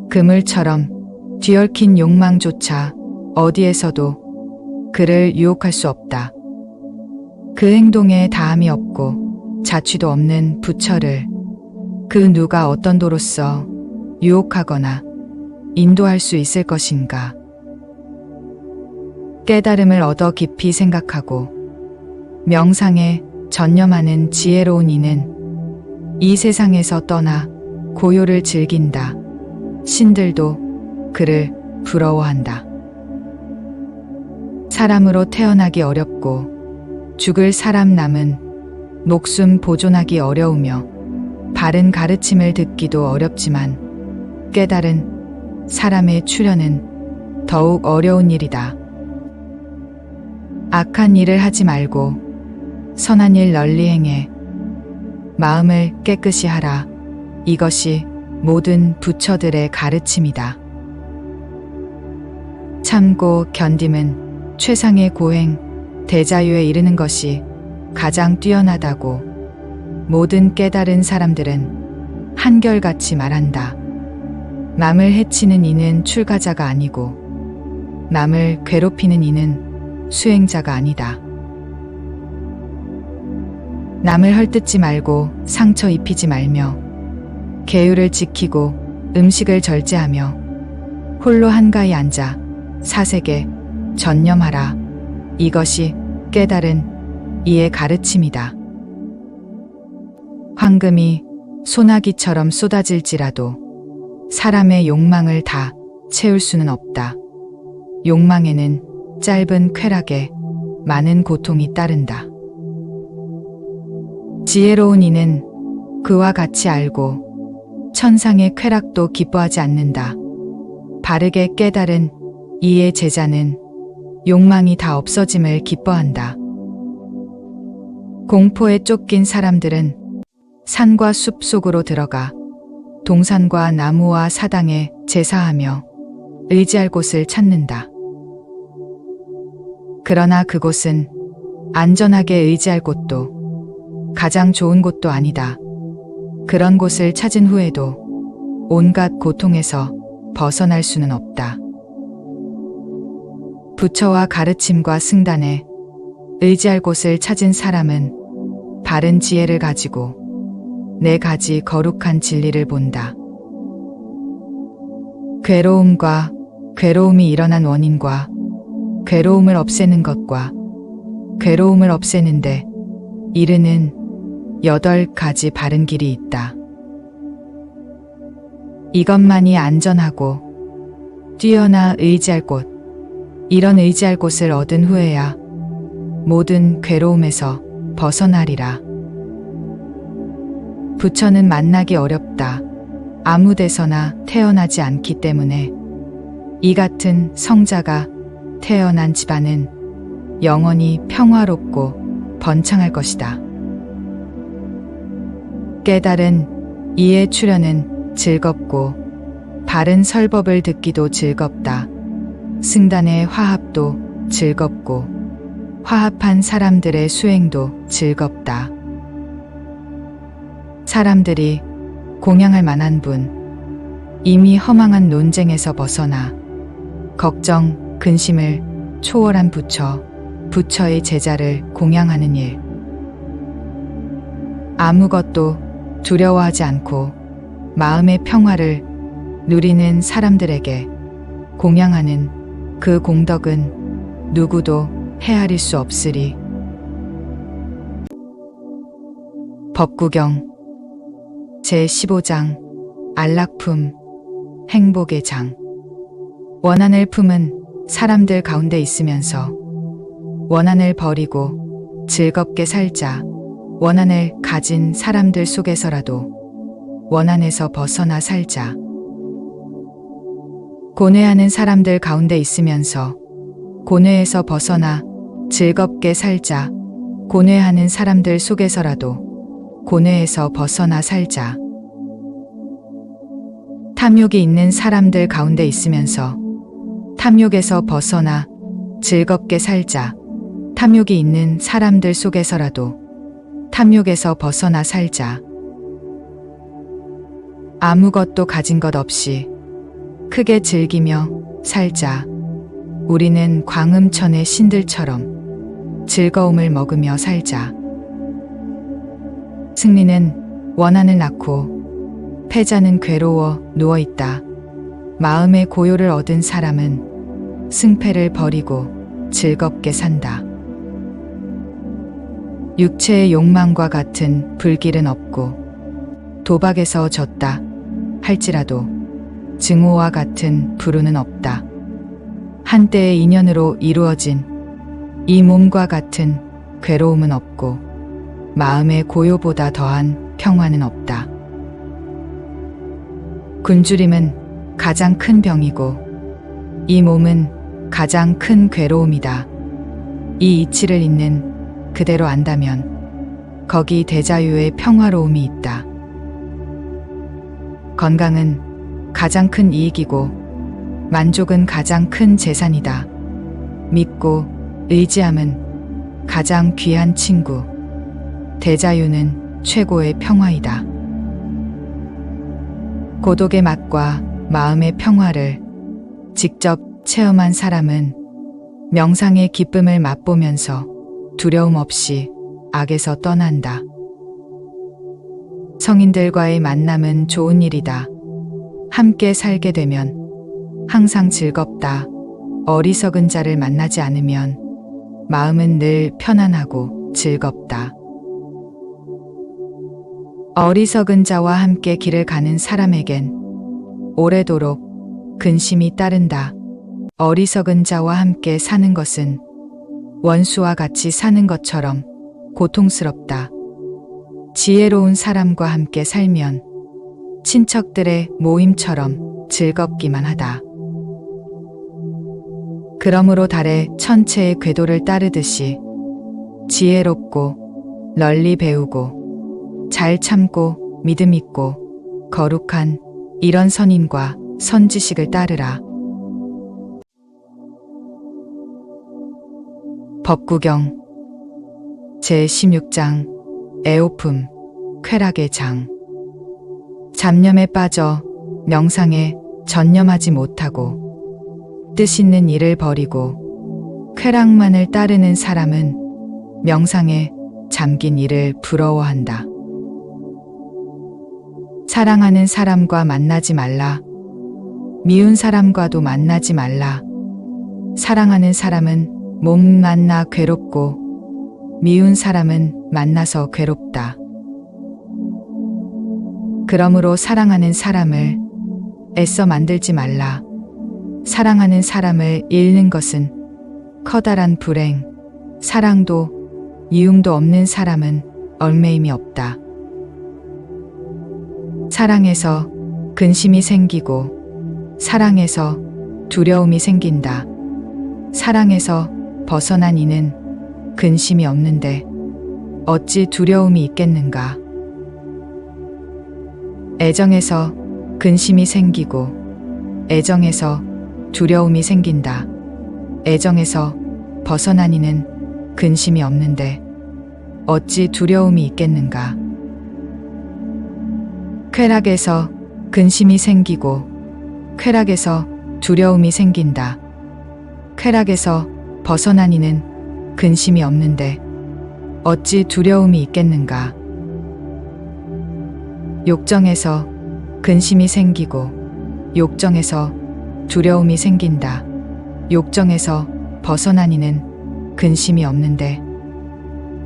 그물처럼 뒤얽힌 욕망조차 어디에서도 그를 유혹할 수 없다. 그 행동에 다함이 없고 자취도 없는 부처를 그 누가 어떤 도로서 유혹하거나 인도할 수 있을 것인가. 깨달음을 얻어 깊이 생각하고 명상에 전념하는 지혜로운 이는 이 세상에서 떠나 고요를 즐긴다. 신들도 그를 부러워한다. 사람으로 태어나기 어렵고 죽을 사람 남은 목숨 보존하기 어려우며 바른 가르침을 듣기도 어렵지만 깨달은 사람의 출현은 더욱 어려운 일이다. 악한 일을 하지 말고 선한 일 널리 행해 마음을 깨끗이 하라. 이것이 모든 부처들의 가르침이다. 참고 견딤은 최상의 고행, 대자유에 이르는 것이 가장 뛰어나다고 모든 깨달은 사람들은 한결같이 말한다. 남을 해치는 이는 출가자가 아니고 남을 괴롭히는 이는 수행자가 아니다. 남을 헐뜯지 말고 상처 입히지 말며 계율을 지키고 음식을 절제하며 홀로 한가히 앉아 사색에 전념하라. 이것이 깨달은 이의 가르침이다. 황금이 소나기처럼 쏟아질지라도 사람의 욕망을 다 채울 수는 없다. 욕망에는 짧은 쾌락에 많은 고통이 따른다. 지혜로운 이는 그와 같이 알고 천상의 쾌락도 기뻐하지 않는다. 바르게 깨달은 이의 제자는 욕망이 다 없어짐을 기뻐한다. 공포에 쫓긴 사람들은 산과 숲 속으로 들어가 동산과 나무와 사당에 제사하며 의지할 곳을 찾는다. 그러나 그곳은 안전하게 의지할 곳도 가장 좋은 곳도 아니다. 그런 곳을 찾은 후에도 온갖 고통에서 벗어날 수는 없다. 부처와 가르침과 승단에 의지할 곳을 찾은 사람은 바른 지혜를 가지고 네 가지 거룩한 진리를 본다. 괴로움과 괴로움이 일어난 원인과 괴로움을 없애는 것과 괴로움을 없애는데 이르는 8가지 바른 길이 있다. 이것만이 안전하고 뛰어나 의지할 곳. 이런 의지할 곳을 얻은 후에야 모든 괴로움에서 벗어나리라. 부처는 만나기 어렵다. 아무 데서나 태어나지 않기 때문에 이 같은 성자가 태어난 집안은 영원히 평화롭고 번창할 것이다. 깨달은 이의 출현은 즐겁고 바른 설법을 듣기도 즐겁다. 승단의 화합도 즐겁고 화합한 사람들의 수행도 즐겁다. 사람들이 공양할 만한 분, 이미 허망한 논쟁에서 벗어나 걱정, 근심을 초월한 부처, 부처의 제자를 공양하는 일. 아무것도 두려워하지 않고 마음의 평화를 누리는 사람들에게 공양하는 그 공덕은 누구도 헤아릴 수 없으리. 법구경 제15장 안락품 행복의 장. 원한을 품은 사람들 가운데 있으면서 원한을 버리고 즐겁게 살자. 원한을 가진 사람들 속에서라도 원한에서 벗어나 살자. 고뇌하는 사람들 가운데 있으면서 고뇌에서 벗어나 즐겁게 살자. 고뇌하는 사람들 속에서라도 고뇌에서 벗어나 살자. 탐욕이 있는 사람들 가운데 있으면서 탐욕에서 벗어나 즐겁게 살자. 탐욕이 있는 사람들 속에서라도 탐욕에서 벗어나 살자. 아무것도 가진 것 없이 크게 즐기며 살자. 우리는 광음천의 신들처럼 즐거움을 먹으며 살자. 승리는 원한을 낳고 패자는 괴로워 누워있다. 마음의 고요를 얻은 사람은 승패를 버리고 즐겁게 산다. 육체의 욕망과 같은 불길은 없고 도박에서 졌다 할지라도 증오와 같은 불운은 없다. 한때의 인연으로 이루어진 이 몸과 같은 괴로움은 없고 마음의 고요보다 더한 평화는 없다. 굶주림은 가장 큰 병이고 이 몸은 가장 큰 괴로움이다. 이 이치를 있는 그대로 안다면 거기 대자유의 평화로움이 있다. 건강은 가장 큰 이익이고 만족은 가장 큰 재산이다. 믿고 의지함은 가장 귀한 친구. 대자유는 최고의 평화이다. 고독의 맛과 마음의 평화를 직접 체험한 사람은 명상의 기쁨을 맛보면서 두려움 없이 악에서 떠난다. 성인들과의 만남은 좋은 일이다. 함께 살게 되면 항상 즐겁다. 어리석은 자를 만나지 않으면 마음은 늘 편안하고 즐겁다. 어리석은 자와 함께 길을 가는 사람에겐 오래도록 근심이 따른다. 어리석은 자와 함께 사는 것은 원수와 같이 사는 것처럼 고통스럽다. 지혜로운 사람과 함께 살면 친척들의 모임처럼 즐겁기만 하다. 그러므로 달의 천체의 궤도를 따르듯이 지혜롭고 널리 배우고 잘 참고 믿음 있고 거룩한 이런 선인과 선지식을 따르라. 법구경 제16장 애호품 쾌락의 장. 잡념에 빠져 명상에 전념하지 못하고 뜻 있는 일을 버리고 쾌락만을 따르는 사람은 명상에 잠긴 일을 부러워한다. 사랑하는 사람과 만나지 말라. 미운 사람과도 만나지 말라. 사랑하는 사람은 못 만나 괴롭고 미운 사람은 만나서 괴롭다. 그러므로 사랑하는 사람을 애써 만들지 말라. 사랑하는 사람을 잃는 것은 커다란 불행, 사랑도 이움도 없는 사람은 얼매임이 없다. 사랑에서 근심이 생기고 사랑에서 두려움이 생긴다. 사랑에서 벗어난 이는 근심이 없는데 어찌 두려움이 있겠는가. 애정에서 근심이 생기고 애정에서 두려움이 생긴다. 애정에서 벗어난 이는 근심이 없는데 어찌 두려움이 있겠는가. 쾌락에서 근심이 생기고 쾌락에서 두려움이 생긴다. 쾌락에서 벗어난 이는 근심이 없는데 어찌 두려움이 있겠는가. 욕정에서 근심이 생기고 욕정에서 두려움이 생긴다. 욕정에서 벗어난 이는 근심이 없는데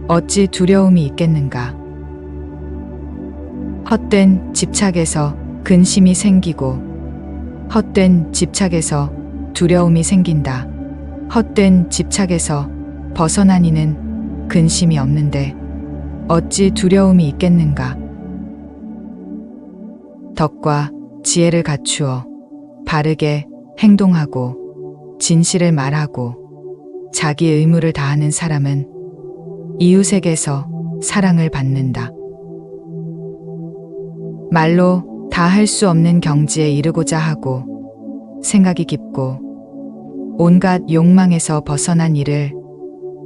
어찌 두려움이 있겠는가. 헛된 집착에서 근심이 생기고 헛된 집착에서 두려움이 생긴다. 헛된 집착에서 벗어난 이는 근심이 없는데 어찌 두려움이 있겠는가. 덕과 지혜를 갖추어 바르게 행동하고 진실을 말하고 자기 의무를 다하는 사람은 이웃에게서 사랑을 받는다. 말로 다 할 수 없는 경지에 이르고자 하고 생각이 깊고 온갖 욕망에서 벗어난 이를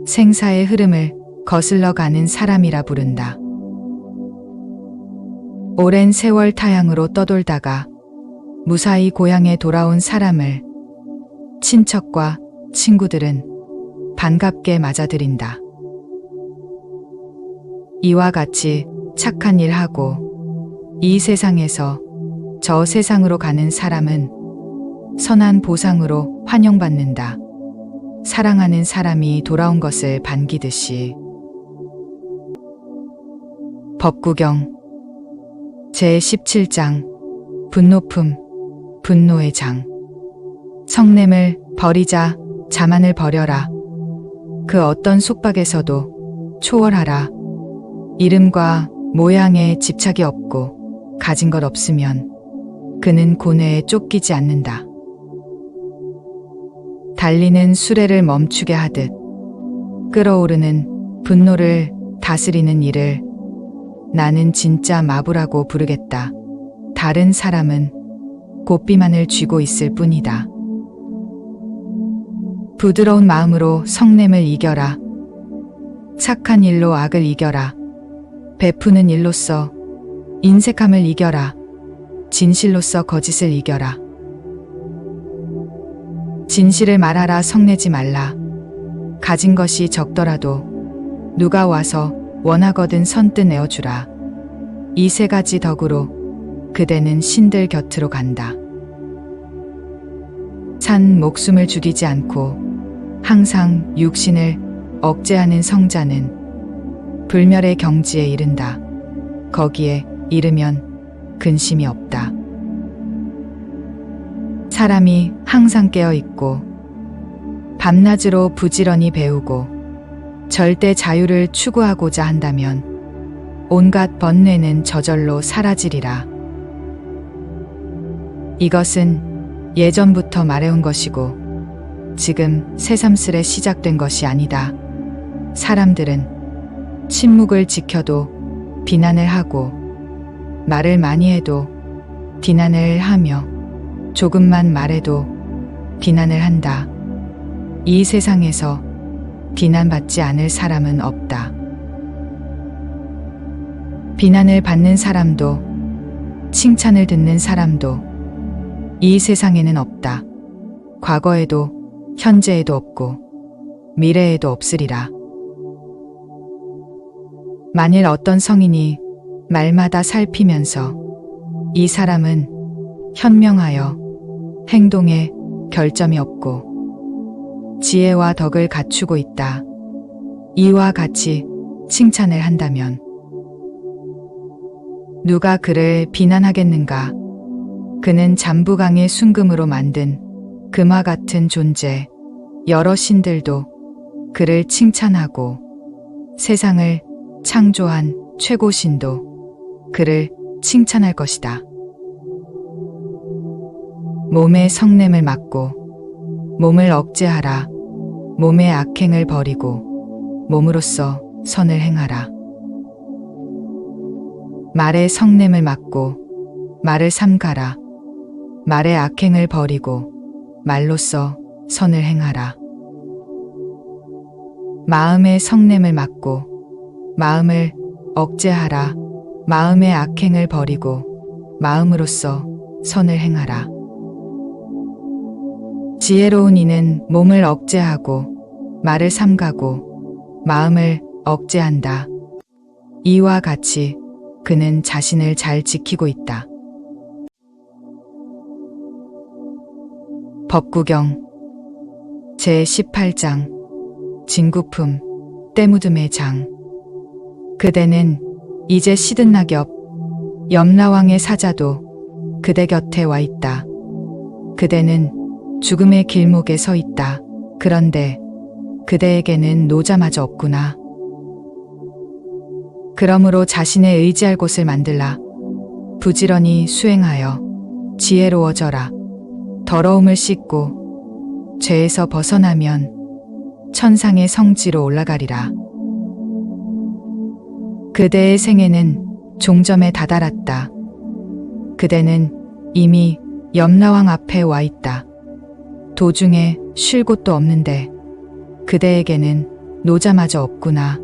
생사의 흐름을 거슬러 가는 사람이라 부른다. 오랜 세월 타향으로 떠돌다가 무사히 고향에 돌아온 사람을 친척과 친구들은 반갑게 맞아들인다. 이와 같이 착한 일 하고 이 세상에서 저 세상으로 가는 사람은 선한 보상으로 환영받는다. 사랑하는 사람이 돌아온 것을 반기듯이. 법구경 제17장 분노품 분노의 장. 성냄을 버리자 자만을 버려라. 그 어떤 속박에서도 초월하라. 이름과 모양에 집착이 없고 가진 것 없으면 그는 고뇌에 쫓기지 않는다. 달리는 수레를 멈추게 하듯 끓어오르는 분노를 다스리는 일을 나는 진짜 마부라고 부르겠다. 다른 사람은 고삐만을 쥐고 있을 뿐이다. 부드러운 마음으로 성냄을 이겨라. 착한 일로 악을 이겨라. 베푸는 일로써 인색함을 이겨라. 진실로써 거짓을 이겨라. 진실을 말하라. 성내지 말라. 가진 것이 적더라도 누가 와서 원하거든 선뜻 내어주라. 이 세 가지 덕으로 그대는 신들 곁으로 간다. 산 목숨을 죽이지 않고 항상 육신을 억제하는 성자는 불멸의 경지에 이른다. 거기에 이르면 근심이 없다. 사람이 항상 깨어있고 밤낮으로 부지런히 배우고 절대 자유를 추구하고자 한다면 온갖 번뇌는 저절로 사라지리라. 이것은 예전부터 말해온 것이고 지금 새삼스레 시작된 것이 아니다. 사람들은 침묵을 지켜도 비난을 하고 말을 많이 해도 비난을 하며 조금만 말해도 비난을 한다. 이 세상에서 비난받지 않을 사람은 없다. 비난을 받는 사람도 칭찬을 듣는 사람도 이 세상에는 없다. 과거에도 현재에도 없고 미래에도 없으리라. 만일 어떤 성인이 말마다 살피면서 이 사람은 현명하여 행동에 결점이 없고 지혜와 덕을 갖추고 있다. 이와 같이 칭찬을 한다면 누가 그를 비난하겠는가? 그는 잠부강의 순금으로 만든 금화 같은 존재, 여러 신들도 그를 칭찬하고 세상을 창조한 최고신도 그를 칭찬할 것이다. 몸의 성냄을 막고 몸을 억제하라. 몸의 악행을 버리고 몸으로써 선을 행하라. 말의 성냄을 막고 말을 삼가라. 말의 악행을 버리고 말로써 선을 행하라. 마음의 성냄을 막고 마음을 억제하라. 마음의 악행을 버리고 마음으로써 선을 행하라. 지혜로운 이는 몸을 억제하고 말을 삼가고 마음을 억제한다. 이와 같이 그는 자신을 잘 지키고 있다. 법구경 제18장 진구품 때묻음의 장. 그대는 이제 시든 낙엽 염라왕의 사자도 그대 곁에 와 있다. 그대는 죽음의 길목에 서 있다. 그런데 그대에게는 노자마저 없구나. 그러므로 자신의 의지할 곳을 만들라. 부지런히 수행하여 지혜로워져라. 더러움을 씻고 죄에서 벗어나면 천상의 성지로 올라가리라. 그대의 생애는 종점에 다다랐다. 그대는 이미 염라왕 앞에 와 있다. 도중에 쉴 곳도 없는데 그대에게는 노자마저 없구나.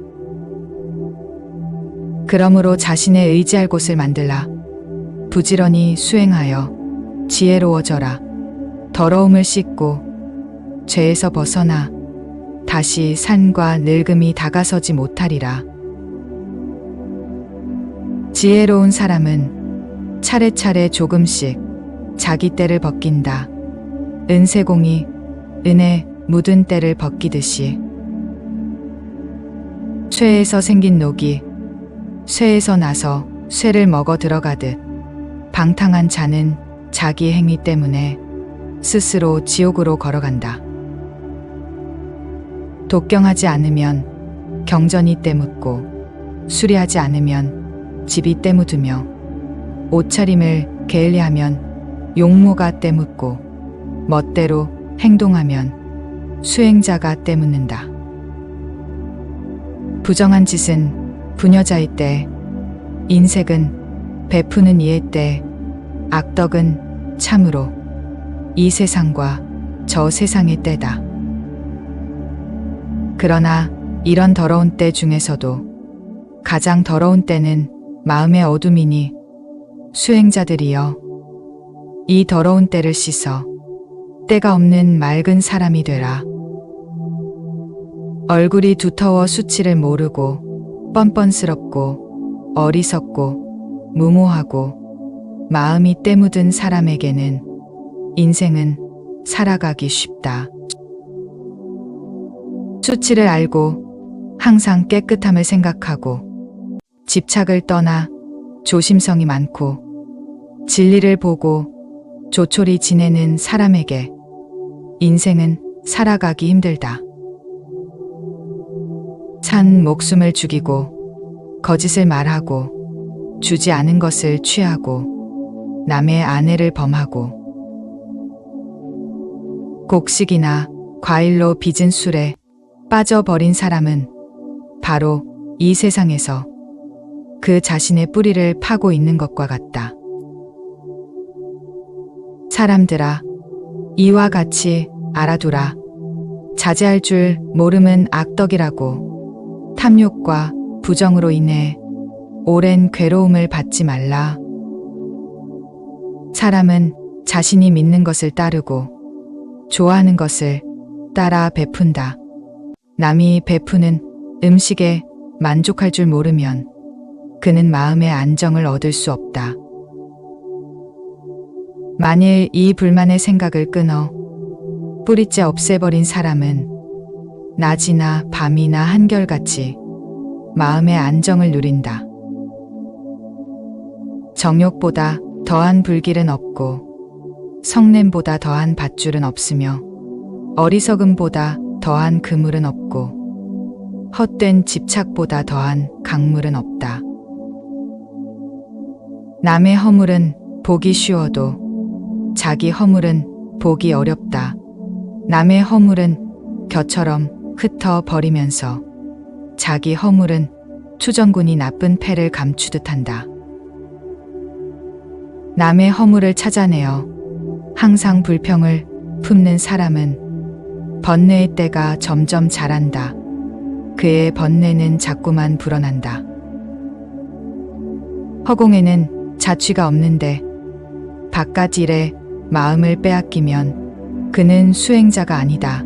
그러므로 자신의 의지할 곳을 만들라. 부지런히 수행하여 지혜로워져라. 더러움을 씻고 죄에서 벗어나 다시 산과 늙음이 다가서지 못하리라. 지혜로운 사람은 차례차례 조금씩 자기 때를 벗긴다. 은세공이 은에 묻은 때를 벗기듯이 쇠에서 생긴 녹이 쇠에서 나서 쇠를 먹어 들어가듯 방탕한 자는 자기 행위 때문에 스스로 지옥으로 걸어간다. 독경하지 않으면 경전이 때묻고 수리하지 않으면 집이 때묻으며 옷차림을 게을리하면 용모가 때묻고 멋대로 행동하면 수행자가 때묻는다. 부정한 짓은 부녀자의 때, 인색은 베푸는 이의 때, 악덕은 참으로 이 세상과 저 세상의 때다. 그러나 이런 더러운 때 중에서도 가장 더러운 때는 마음의 어둠이니 수행자들이여 이 더러운 때를 씻어 때가 없는 맑은 사람이 되라. 얼굴이 두터워 수치를 모르고 뻔뻔스럽고 어리석고 무모하고 마음이 때묻은 사람에게는 인생은 살아가기 쉽다. 수치를 알고 항상 깨끗함을 생각하고 집착을 떠나 조심성이 많고 진리를 보고 조촐히 지내는 사람에게 인생은 살아가기 힘들다. 산 목숨을 죽이고 거짓을 말하고 주지 않은 것을 취하고 남의 아내를 범하고 곡식이나 과일로 빚은 술에 빠져버린 사람은 바로 이 세상에서 그 자신의 뿌리를 파고 있는 것과 같다. 사람들아, 이와 같이 알아두라. 자제할 줄 모름은 악덕이라고. 탐욕과 부정으로 인해 오랜 괴로움을 받지 말라. 사람은 자신이 믿는 것을 따르고 좋아하는 것을 따라 베푼다. 남이 베푸는 음식에 만족할 줄 모르면 그는 마음의 안정을 얻을 수 없다. 만일 이 불만의 생각을 끊어 뿌리째 없애버린 사람은 낮이나 밤이나 한결같이 마음의 안정을 누린다. 정욕보다 더한 불길은 없고 성냄보다 더한 밧줄은 없으며 어리석음보다 더한 그물은 없고 헛된 집착보다 더한 강물은 없다. 남의 허물은 보기 쉬워도 자기 허물은 보기 어렵다. 남의 허물은 겨처럼 흩어 버리면서 자기 허물은 투정군이 나쁜 패를 감추듯 한다. 남의 허물을 찾아내어 항상 불평을 품는 사람은 번뇌의 때가 점점 자란다. 그의 번뇌는 자꾸만 불어난다. 허공에는 자취가 없는데 바깥 일에 마음을 빼앗기면 그는 수행자가 아니다.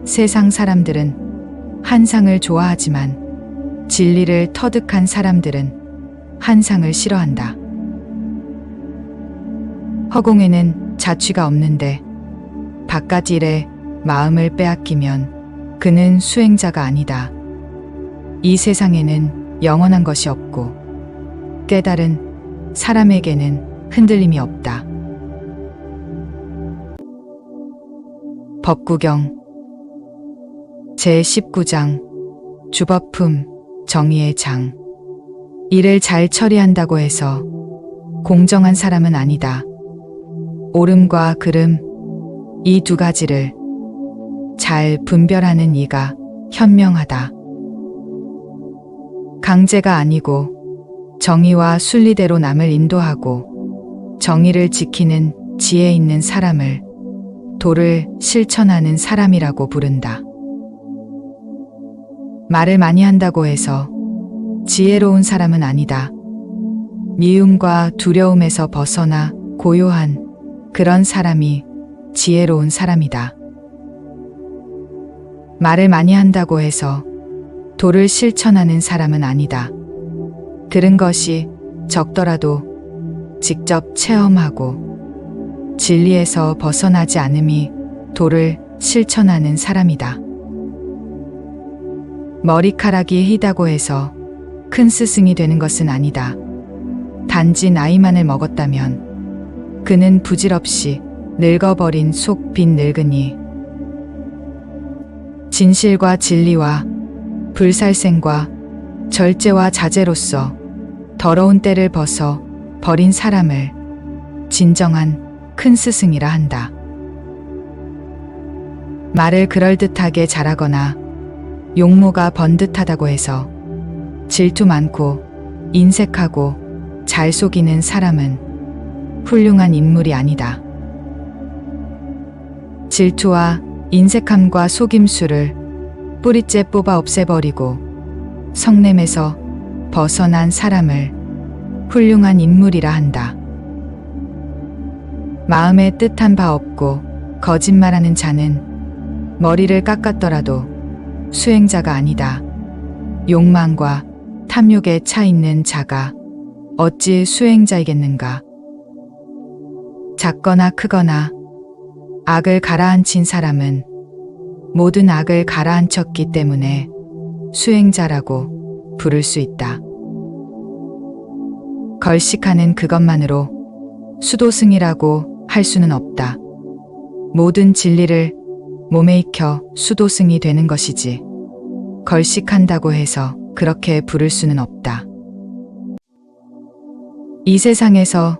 세상 사람들은 한상을 좋아하지만 진리를 터득한 사람들은 한상을 싫어한다. 허공에는 자취가 없는데 바깥 일에 마음을 빼앗기면 그는 수행자가 아니다. 이 세상에는 영원한 것이 없고 깨달은 사람에게는 흔들림이 없다. 법구경 제19장 주법품 정의의 장. 일을 잘 처리한다고 해서 공정한 사람은 아니다. 옳음과 그름, 이 두 가지를 잘 분별하는 이가 현명하다. 강제가 아니고 정의와 순리대로 남을 인도하고 정의를 지키는 지혜 있는 사람을 도를 실천하는 사람이라고 부른다. 말을 많이 한다고 해서 지혜로운 사람은 아니다. 미움과 두려움에서 벗어나 고요한 그런 사람이 지혜로운 사람이다. 말을 많이 한다고 해서 도를 실천하는 사람은 아니다. 들은 것이 적더라도 직접 체험하고 진리에서 벗어나지 않음이 도를 실천하는 사람이다. 머리카락이 희다고 해서 큰 스승이 되는 것은 아니다. 단지 나이만을 먹었다면 그는 부질없이 늙어버린 속 빈 늙은이. 진실과 진리와 불살생과 절제와 자제로서 더러운 때를 벗어 버린 사람을 진정한 큰 스승이라 한다. 말을 그럴듯하게 잘하거나 용모가 번듯하다고 해서 질투 많고 인색하고 잘 속이는 사람은 훌륭한 인물이 아니다. 질투와 인색함과 속임수를 뿌리째 뽑아 없애버리고 성냄에서 벗어난 사람을 훌륭한 인물이라 한다. 마음에 뜻한 바 없고 거짓말하는 자는 머리를 깎았더라도 수행자가 아니다. 욕망과 탐욕에 차 있는 자가 어찌 수행자이겠는가? 작거나 크거나 악을 가라앉힌 사람은 모든 악을 가라앉혔기 때문에 수행자라고 부를 수 있다. 걸식하는 그것만으로 수도승이라고 할 수는 없다. 모든 진리를 몸에 익혀 수도승이 되는 것이지 걸식한다고 해서 그렇게 부를 수는 없다. 이 세상에서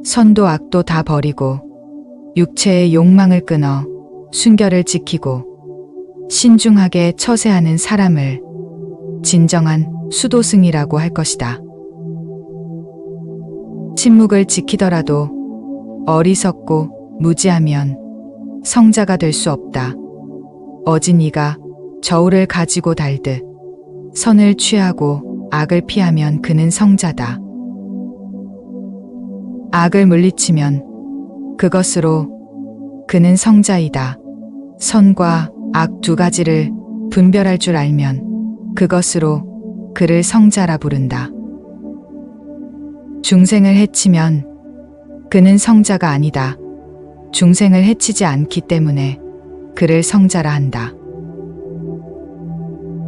선도 악도 다 버리고 육체의 욕망을 끊어 순결을 지키고 신중하게 처세하는 사람을 진정한 수도승이라고 할 것이다. 침묵을 지키더라도 어리석고 무지하면 성자가 될 수 없다. 어진이가 저울을 가지고 달듯 선을 취하고 악을 피하면 그는 성자다. 악을 물리치면 그것으로 그는 성자이다. 선과 악 두 가지를 분별할 줄 알면 그것으로 그를 성자라 부른다. 중생을 해치면 그는 성자가 아니다. 중생을 해치지 않기 때문에 그를 성자라 한다.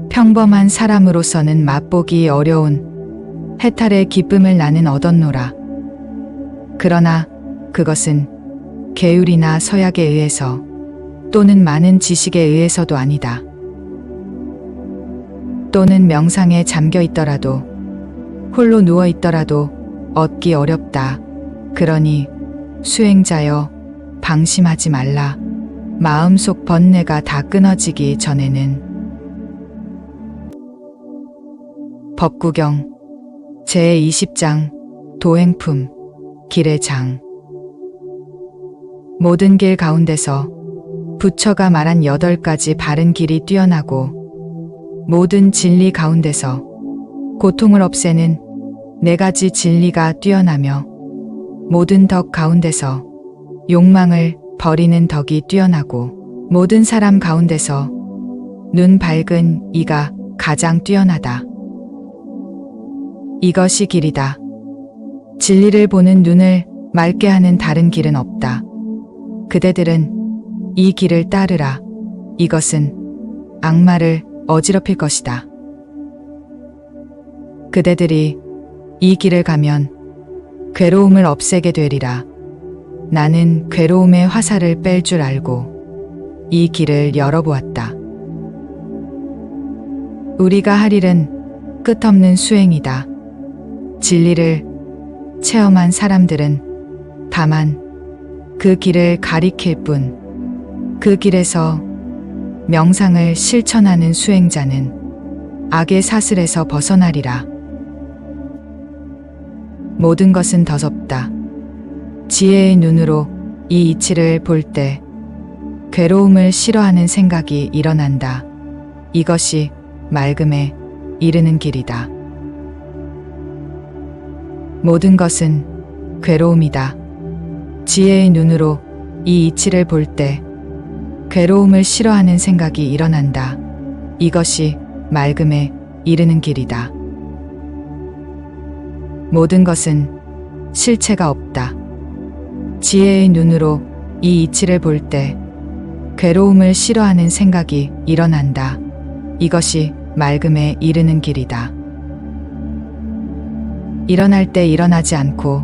평범한 사람으로서는 맛보기 어려운 해탈의 기쁨을 나는 얻었노라. 그러나 그것은 계율이나 서약에 의해서 또는 많은 지식에 의해서도 아니다. 또는 명상에 잠겨 있더라도 홀로 누워 있더라도 얻기 어렵다. 그러니 수행자여 방심하지 말라. 마음속 번뇌가 다 끊어지기 전에는. 법구경 제20장 도행품 길의 장. 모든 길 가운데서 부처가 말한 8가지 바른 길이 뛰어나고 모든 진리 가운데서 고통을 없애는 4가지 진리가 뛰어나며 모든 덕 가운데서 욕망을 버리는 덕이 뛰어나고 모든 사람 가운데서 눈 밝은 이가 가장 뛰어나다. 이것이 길이다. 진리를 보는 눈을 맑게 하는 다른 길은 없다. 그대들은 이 길을 따르라. 이것은 악마를 어지럽힐 것이다. 그대들이 이 길을 가면 괴로움을 없애게 되리라. 나는 괴로움의 화살을 뺄 줄 알고 이 길을 열어보았다. 우리가 할 일은 끝없는 수행이다. 진리를 체험한 사람들은 다만 그 길을 가리킬 뿐, 그 길에서 명상을 실천하는 수행자는 악의 사슬에서 벗어나리라. 모든 것은 더섭다. 지혜의 눈으로 이 이치를 볼 때 괴로움을 싫어하는 생각이 일어난다. 이것이 맑음에 이르는 길이다. 모든 것은 괴로움이다. 지혜의 눈으로 이 이치를 볼 때 괴로움을 싫어하는 생각이 일어난다. 이것이 맑음에 이르는 길이다. 모든 것은 실체가 없다. 지혜의 눈으로 이 이치를 볼 때 괴로움을 싫어하는 생각이 일어난다. 이것이 맑음에 이르는 길이다. 일어날 때 일어나지 않고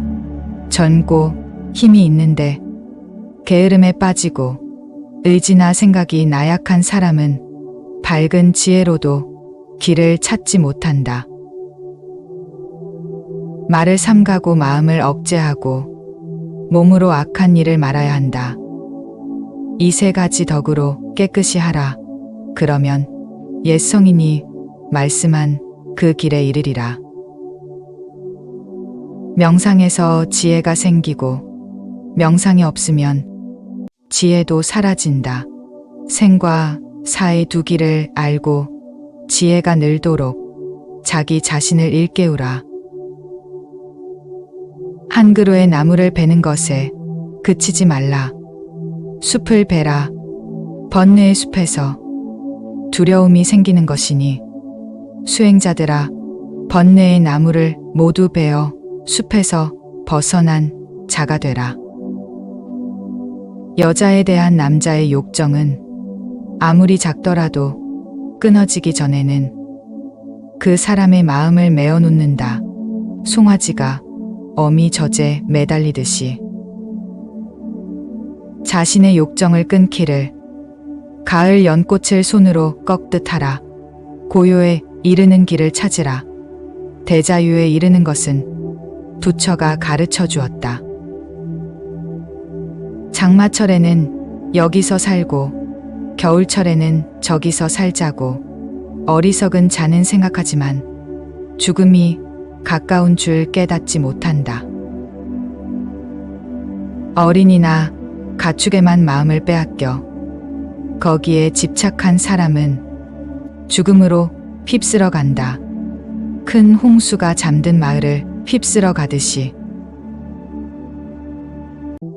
젊고 힘이 있는데 게으름에 빠지고 의지나 생각이 나약한 사람은 밝은 지혜로도 길을 찾지 못한다. 말을 삼가고 마음을 억제하고 몸으로 악한 일을 말아야 한다. 이 3가지 덕으로 깨끗이 하라. 그러면 옛 성인이 말씀한 그 길에 이르리라. 명상에서 지혜가 생기고 명상이 없으면 지혜도 사라진다. 생과 사의 두 길을 알고 지혜가 늘도록 자기 자신을 일깨우라. 한 그루의 나무를 베는 것에 그치지 말라. 숲을 베라. 번뇌의 숲에서 두려움이 생기는 것이니 수행자들아, 번뇌의 나무를 모두 베어 숲에서 벗어난 자가 되라. 여자에 대한 남자의 욕정은 아무리 작더라도 끊어지기 전에는 그 사람의 마음을 메어 놓는다. 송아지가 어미 젖에 매달리듯이 자신의 욕정을 끊기를 가을 연꽃을 손으로 꺾듯 하라. 고요에 이르는 길을 찾으라. 대자유에 이르는 것은 부처가 가르쳐 주었다. 장마철에는 여기서 살고 겨울철에는 저기서 살자고 어리석은 자는 생각하지만 죽음이 가까운 줄 깨닫지 못한다. 어린이나 가축에만 마음을 빼앗겨 거기에 집착한 사람은 죽음으로 휩쓸어 간다. 큰 홍수가 잠든 마을을 휩쓸어 가듯이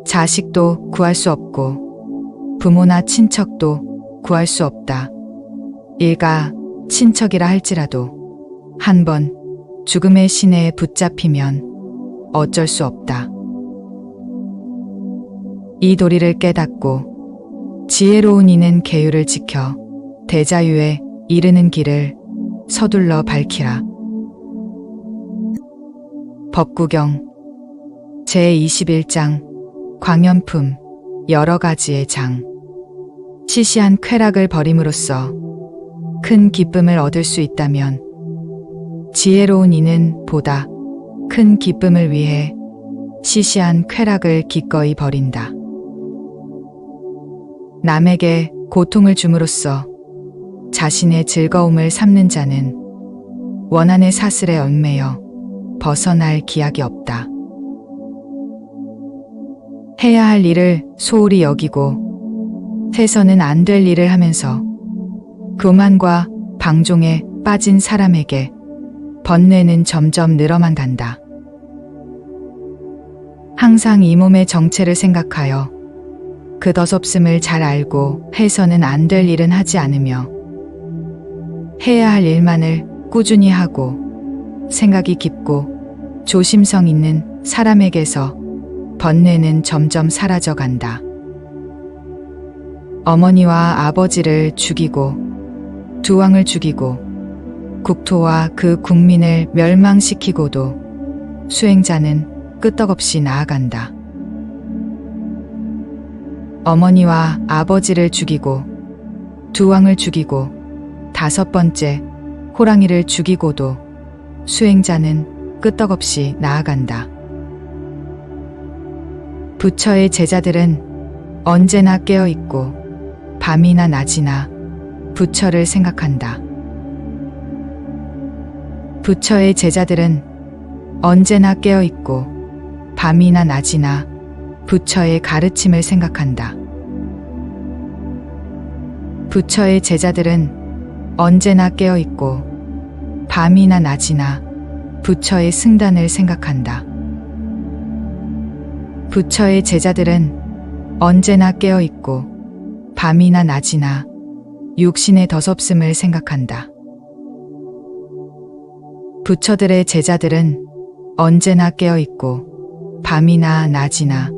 자식도 구할 수 없고 부모나 친척도 구할 수 없다. 일가 친척이라 할지라도 한번 죽음의 시내에 붙잡히면 어쩔 수 없다. 이 도리를 깨닫고 지혜로운 이는 계율을 지켜 대자유에 이르는 길을 서둘러 밝히라. 법구경 제21장 광연품 여러 가지의 장. 시시한 쾌락을 버림으로써 큰 기쁨을 얻을 수 있다면 지혜로운 이는 보다 큰 기쁨을 위해 시시한 쾌락을 기꺼이 버린다. 남에게 고통을 줌으로써 자신의 즐거움을 삼는 자는 원한의 사슬에 얽매여 벗어날 기약이 없다. 해야 할 일을 소홀히 여기고 해서는 안 될 일을 하면서 교만과 방종에 빠진 사람에게 번뇌는 점점 늘어만 간다. 항상 이 몸의 정체를 생각하여 그 덧없음을 잘 알고 해서는 안 될 일은 하지 않으며 해야 할 일만을 꾸준히 하고 생각이 깊고 조심성 있는 사람에게서 번뇌는 점점 사라져 간다. 어머니와 아버지를 죽이고 두 왕을 죽이고 국토와 그 국민을 멸망시키고도 수행자는 끄떡없이 나아간다. 어머니와 아버지를 죽이고 두 왕을 죽이고 5번째 호랑이를 죽이고도 수행자는 끄떡없이 나아간다. 부처의 제자들은 언제나 깨어있고 밤이나 낮이나 부처를 생각한다. 부처의 제자들은 언제나 깨어있고 밤이나 낮이나 부처의 가르침을 생각한다. 부처의 제자들은 언제나 깨어있고 밤이나 낮이나 부처의 승단을 생각한다. 부처의 제자들은 언제나 깨어있고 밤이나 낮이나 육신의 덧없음을 생각한다. 부처들의 제자들은 언제나 깨어있고 밤이나 낮이나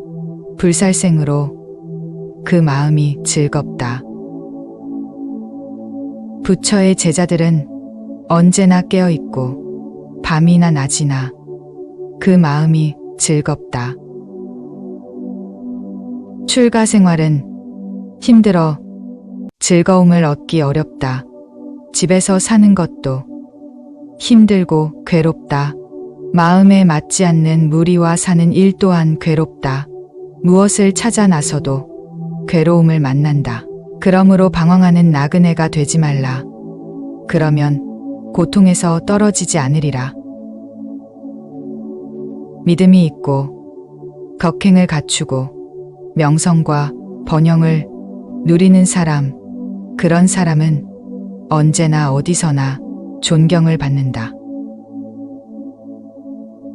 불살생으로 그 마음이 즐겁다. 부처의 제자들은 언제나 깨어있고 밤이나 낮이나 그 마음이 즐겁다. 출가 생활은 힘들어 즐거움을 얻기 어렵다. 집에서 사는 것도 힘들고 괴롭다. 마음에 맞지 않는 무리와 사는 일 또한 괴롭다. 무엇을 찾아 나서도 괴로움을 만난다. 그러므로 방황하는 나그네가 되지 말라. 그러면 고통에서 떨어지지 않으리라. 믿음이 있고 격행을 갖추고 명성과 번영을 누리는 사람, 그런 사람은 언제나 어디서나 존경을 받는다.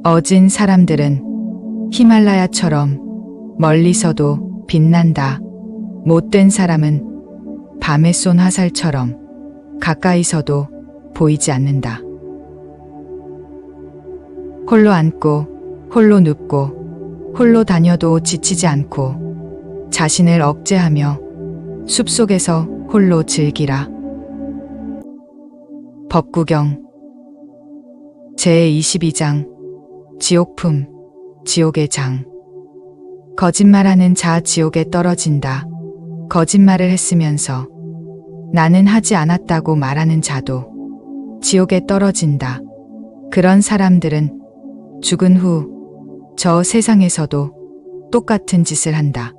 어진 사람들은 히말라야처럼 멀리서도 빛난다. 못된 사람은 밤에 쏜 화살처럼 가까이서도 보이지 않는다. 홀로 앉고 홀로 눕고 홀로 다녀도 지치지 않고 자신을 억제하며 숲속에서 홀로 즐기라. 법구경 제22장 지옥품 지옥의 장. 거짓말하는 자 지옥에 떨어진다. 거짓말을 했으면서 나는 하지 않았다고 말하는 자도 지옥에 떨어진다. 그런 사람들은 죽은 후 저 세상에서도 똑같은 짓을 한다.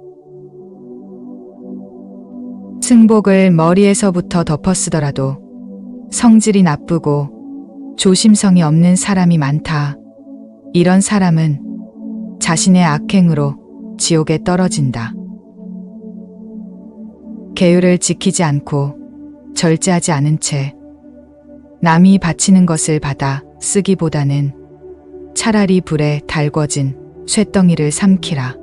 승복을 머리에서부터 덮어쓰더라도 성질이 나쁘고 조심성이 없는 사람이 많다. 이런 사람은 자신의 악행으로 지옥에 떨어진다. 계율을 지키지 않고 절제하지 않은 채 남이 바치는 것을 받아 쓰기보다는 차라리 불에 달궈진 쇳덩이를 삼키라.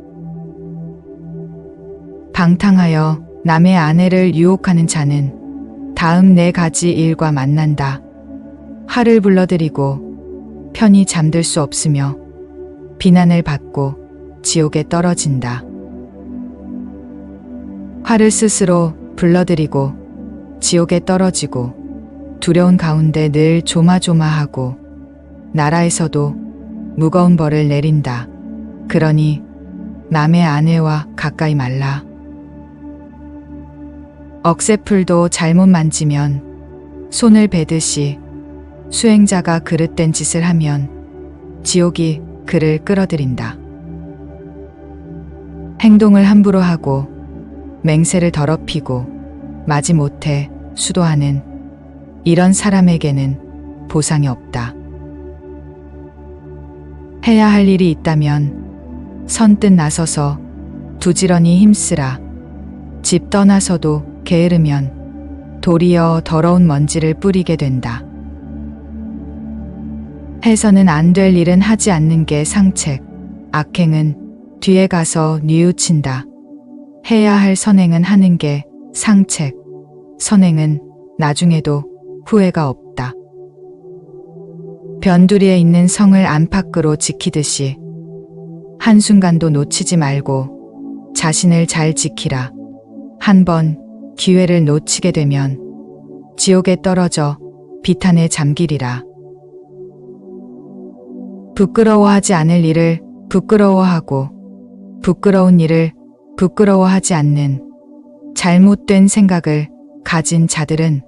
방탕하여 남의 아내를 유혹하는 자는 다음 4가지 일과 만난다. 화를 불러들이고 편히 잠들 수 없으며 비난을 받고 지옥에 떨어진다. 화를 스스로 불러들이고 지옥에 떨어지고 두려운 가운데 늘 조마조마하고 나라에서도 무거운 벌을 내린다. 그러니 남의 아내와 가까이 말라. 억새풀도 잘못 만지면 손을 베듯이 수행자가 그릇된 짓을 하면 지옥이 그를 끌어들인다. 행동을 함부로 하고 맹세를 더럽히고 마지못해 수도하는 이런 사람에게는 보상이 없다. 해야 할 일이 있다면 선뜻 나서서 부지런히 힘쓰라. 집 떠나서도 게으르면 도리어 더러운 먼지를 뿌리게 된다. 해서는 안 될 일은 하지 않는 게 상책. 악행은 뒤에 가서 뉘우친다. 해야 할 선행은 하는 게 상책. 선행은 나중에도 후회가 없다. 변두리에 있는 성을 안팎으로 지키듯이 한순간도 놓치지 말고 자신을 잘 지키라. 한 번 기회를 놓치게 되면 지옥에 떨어져 비탄에 잠기리라. 부끄러워하지 않을 일을 부끄러워하고 부끄러운 일을 부끄러워하지 않는 잘못된 생각을 가진 자들은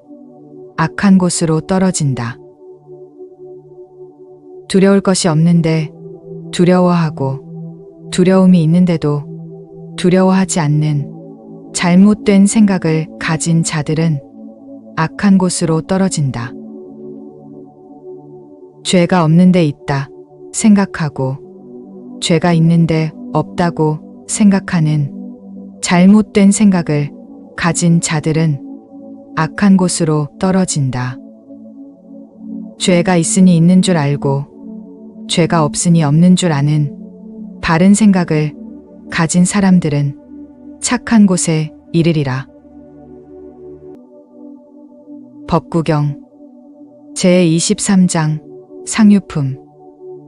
악한 곳으로 떨어진다. 두려울 것이 없는데 두려워하고 두려움이 있는데도 두려워하지 않는 잘못된 생각을 가진 자들은 악한 곳으로 떨어진다. 죄가 없는데 있다 생각하고 죄가 있는데 없다고 생각하는 잘못된 생각을 가진 자들은 악한 곳으로 떨어진다. 죄가 있으니 있는 줄 알고 죄가 없으니 없는 줄 아는 바른 생각을 가진 사람들은 착한 곳에 이르리라. 법구경 제23장 상유품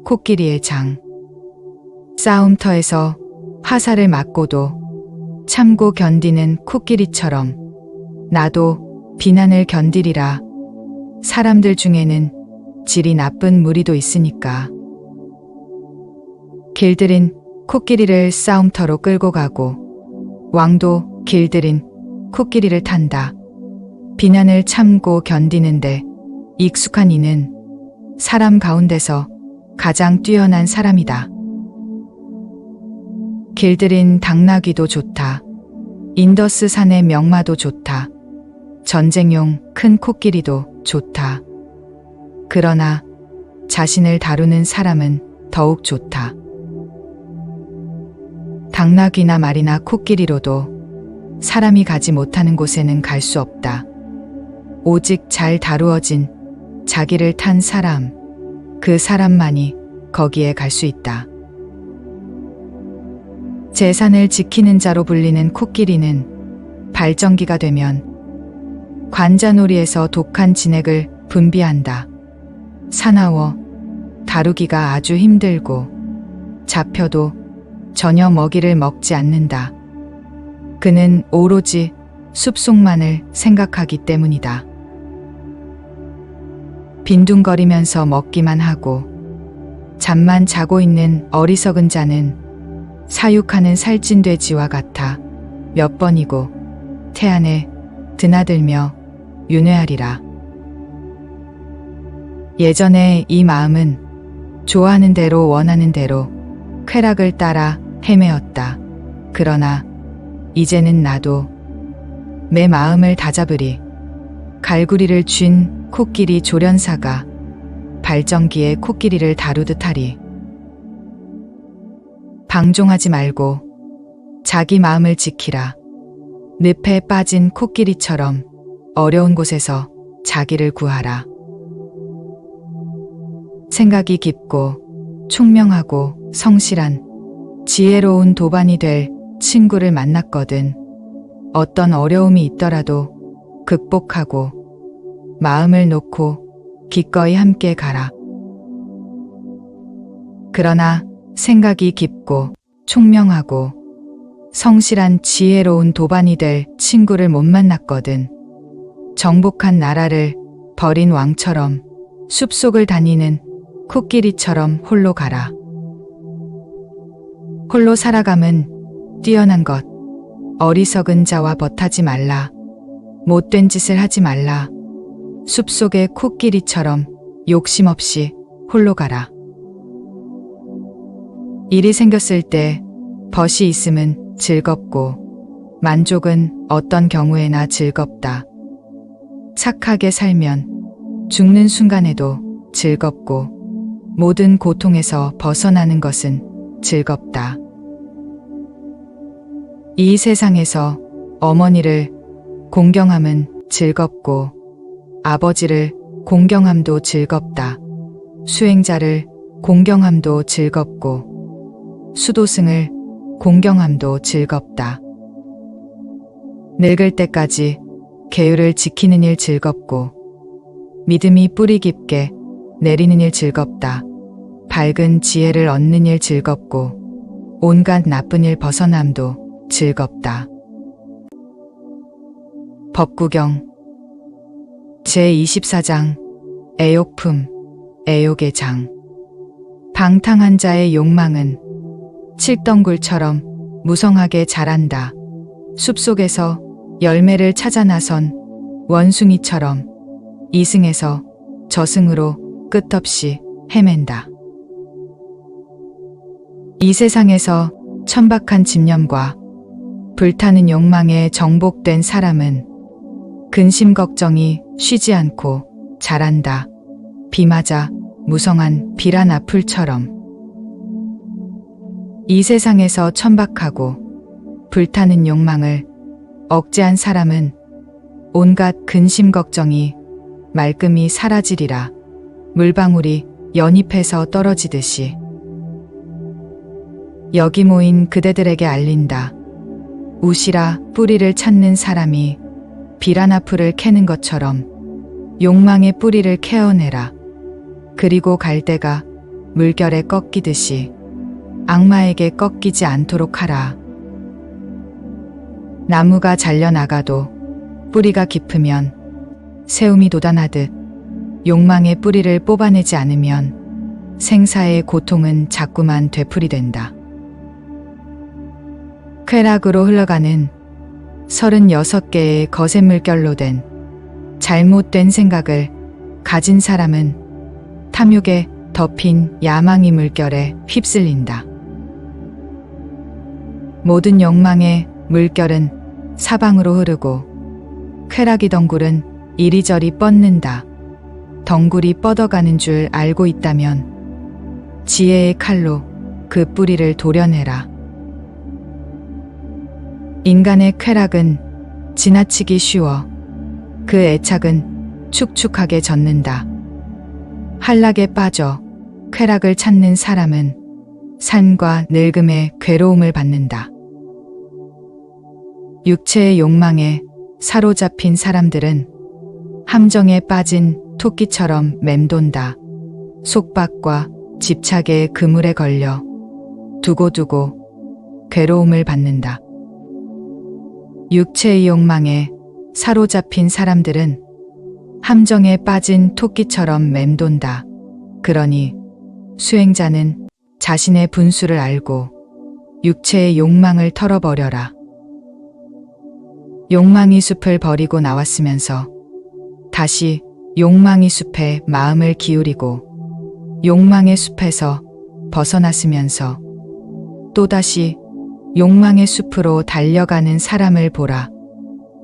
코끼리의 장. 싸움터에서 화살을 맞고도 참고 견디는 코끼리처럼 나도 비난을 견디리라. 사람들 중에는 질이 나쁜 무리도 있으니까. 길들인 코끼리를 싸움터로 끌고 가고 왕도 길들인 코끼리를 탄다. 비난을 참고 견디는데 익숙한 이는 사람 가운데서 가장 뛰어난 사람이다. 길들인 당나귀도 좋다. 인더스 산의 명마도 좋다. 전쟁용 큰 코끼리도 좋다. 그러나 자신을 다루는 사람은 더욱 좋다. 당나귀나 말이나 코끼리로도 사람이 가지 못하는 곳에는 갈 수 없다. 오직 잘 다루어진 자기를 탄 사람, 그 사람만이 거기에 갈 수 있다. 재산을 지키는 자로 불리는 코끼리는 발정기가 되면 관자놀이에서 독한 진액을 분비한다. 사나워 다루기가 아주 힘들고 잡혀도 전혀 먹이를 먹지 않는다. 그는 오로지 숲속만을 생각하기 때문이다. 빈둥거리면서 먹기만 하고 잠만 자고 있는 어리석은 자는 사육하는 살찐 돼지와 같아 몇 번이고 태안에 드나들며 윤회하리라. 예전에 이 마음은 좋아하는 대로 원하는 대로 쾌락을 따라 헤매었다. 그러나 이제는 나도 내 마음을 다잡으리. 갈구리를 쥔 코끼리 조련사가 발정기에 코끼리를 다루듯 하리. 방종하지 말고 자기 마음을 지키라. 늪에 빠진 코끼리처럼 어려운 곳에서 자기를 구하라. 생각이 깊고 총명하고 성실한 지혜로운 도반이 될 친구를 만났거든. 어떤 어려움이 있더라도 극복하고 마음을 놓고 기꺼이 함께 가라. 그러나 생각이 깊고 총명하고 성실한 지혜로운 도반이 될 친구를 못 만났거든. 정복한 나라를 버린 왕처럼 숲속을 다니는 코끼리처럼 홀로 가라. 홀로 살아감은 뛰어난 것. 어리석은 자와 벗하지 말라. 못된 짓을 하지 말라. 숲속의 코끼리처럼 욕심 없이 홀로 가라. 일이 생겼을 때 벗이 있음은 즐겁고 만족은 어떤 경우에나 즐겁다. 착하게 살면 죽는 순간에도 즐겁고 모든 고통에서 벗어나는 것은 즐겁다. 이 세상에서 어머니를 공경함은 즐겁고 아버지를 공경함도 즐겁다. 수행자를 공경함도 즐겁고 수도승을 공경함도 즐겁다. 늙을 때까지 계율을 지키는 일 즐겁고 믿음이 뿌리 깊게 내리는 일 즐겁다. 밝은 지혜를 얻는 일 즐겁고 온갖 나쁜 일 벗어남도 즐겁다. 법구경 제24장 애욕품, 애욕의 장. 방탕한 자의 욕망은 칠덩굴처럼 무성하게 자란다. 숲속에서 열매를 찾아 나선 원숭이처럼 이승에서 저승으로 끝없이 헤맨다. 이 세상에서 천박한 집념과 불타는 욕망에 정복된 사람은 근심 걱정이 쉬지 않고 자란다. 비 맞아 무성한 비라나 풀처럼. 이 세상에서 천박하고 불타는 욕망을 억제한 사람은 온갖 근심 걱정이 말끔히 사라지리라. 물방울이 연잎에서 떨어지듯이. 여기 모인 그대들에게 알린다. 우시라 뿌리를 찾는 사람이 비라나 풀을 캐는 것처럼 욕망의 뿌리를 캐어내라. 그리고 갈대가 물결에 꺾이듯이 악마에게 꺾이지 않도록 하라. 나무가 잘려나가도 뿌리가 깊으면 새움이 돋아나듯 욕망의 뿌리를 뽑아내지 않으면 생사의 고통은 자꾸만 되풀이된다. 쾌락으로 흘러가는 36개의 거센 물결로 된 잘못된 생각을 가진 사람은 탐욕에 덮인 야망의 물결에 휩쓸린다. 모든 욕망의 물결은 사방으로 흐르고 쾌락의 덩굴은 이리저리 뻗는다. 덩굴이 뻗어가는 줄 알고 있다면 지혜의 칼로 그 뿌리를 도려내라. 인간의 쾌락은 지나치기 쉬워 그 애착은 축축하게 젖는다. 한락에 빠져 쾌락을 찾는 사람은 산과 늙음의 괴로움을 받는다. 육체의 욕망에 사로잡힌 사람들은 함정에 빠진 토끼처럼 맴돈다. 속박과 집착의 그물에 걸려 두고두고 괴로움을 받는다. 육체의 욕망에 사로잡힌 사람들은 함정에 빠진 토끼처럼 맴돈다. 그러니 수행자는 자신의 분수를 알고 육체의 욕망을 털어버려라. 욕망의 숲을 버리고 나왔으면서 다시 욕망의 숲에 마음을 기울이고 욕망의 숲에서 벗어났으면서 또다시 욕망의 숲으로 달려가는 사람을 보라.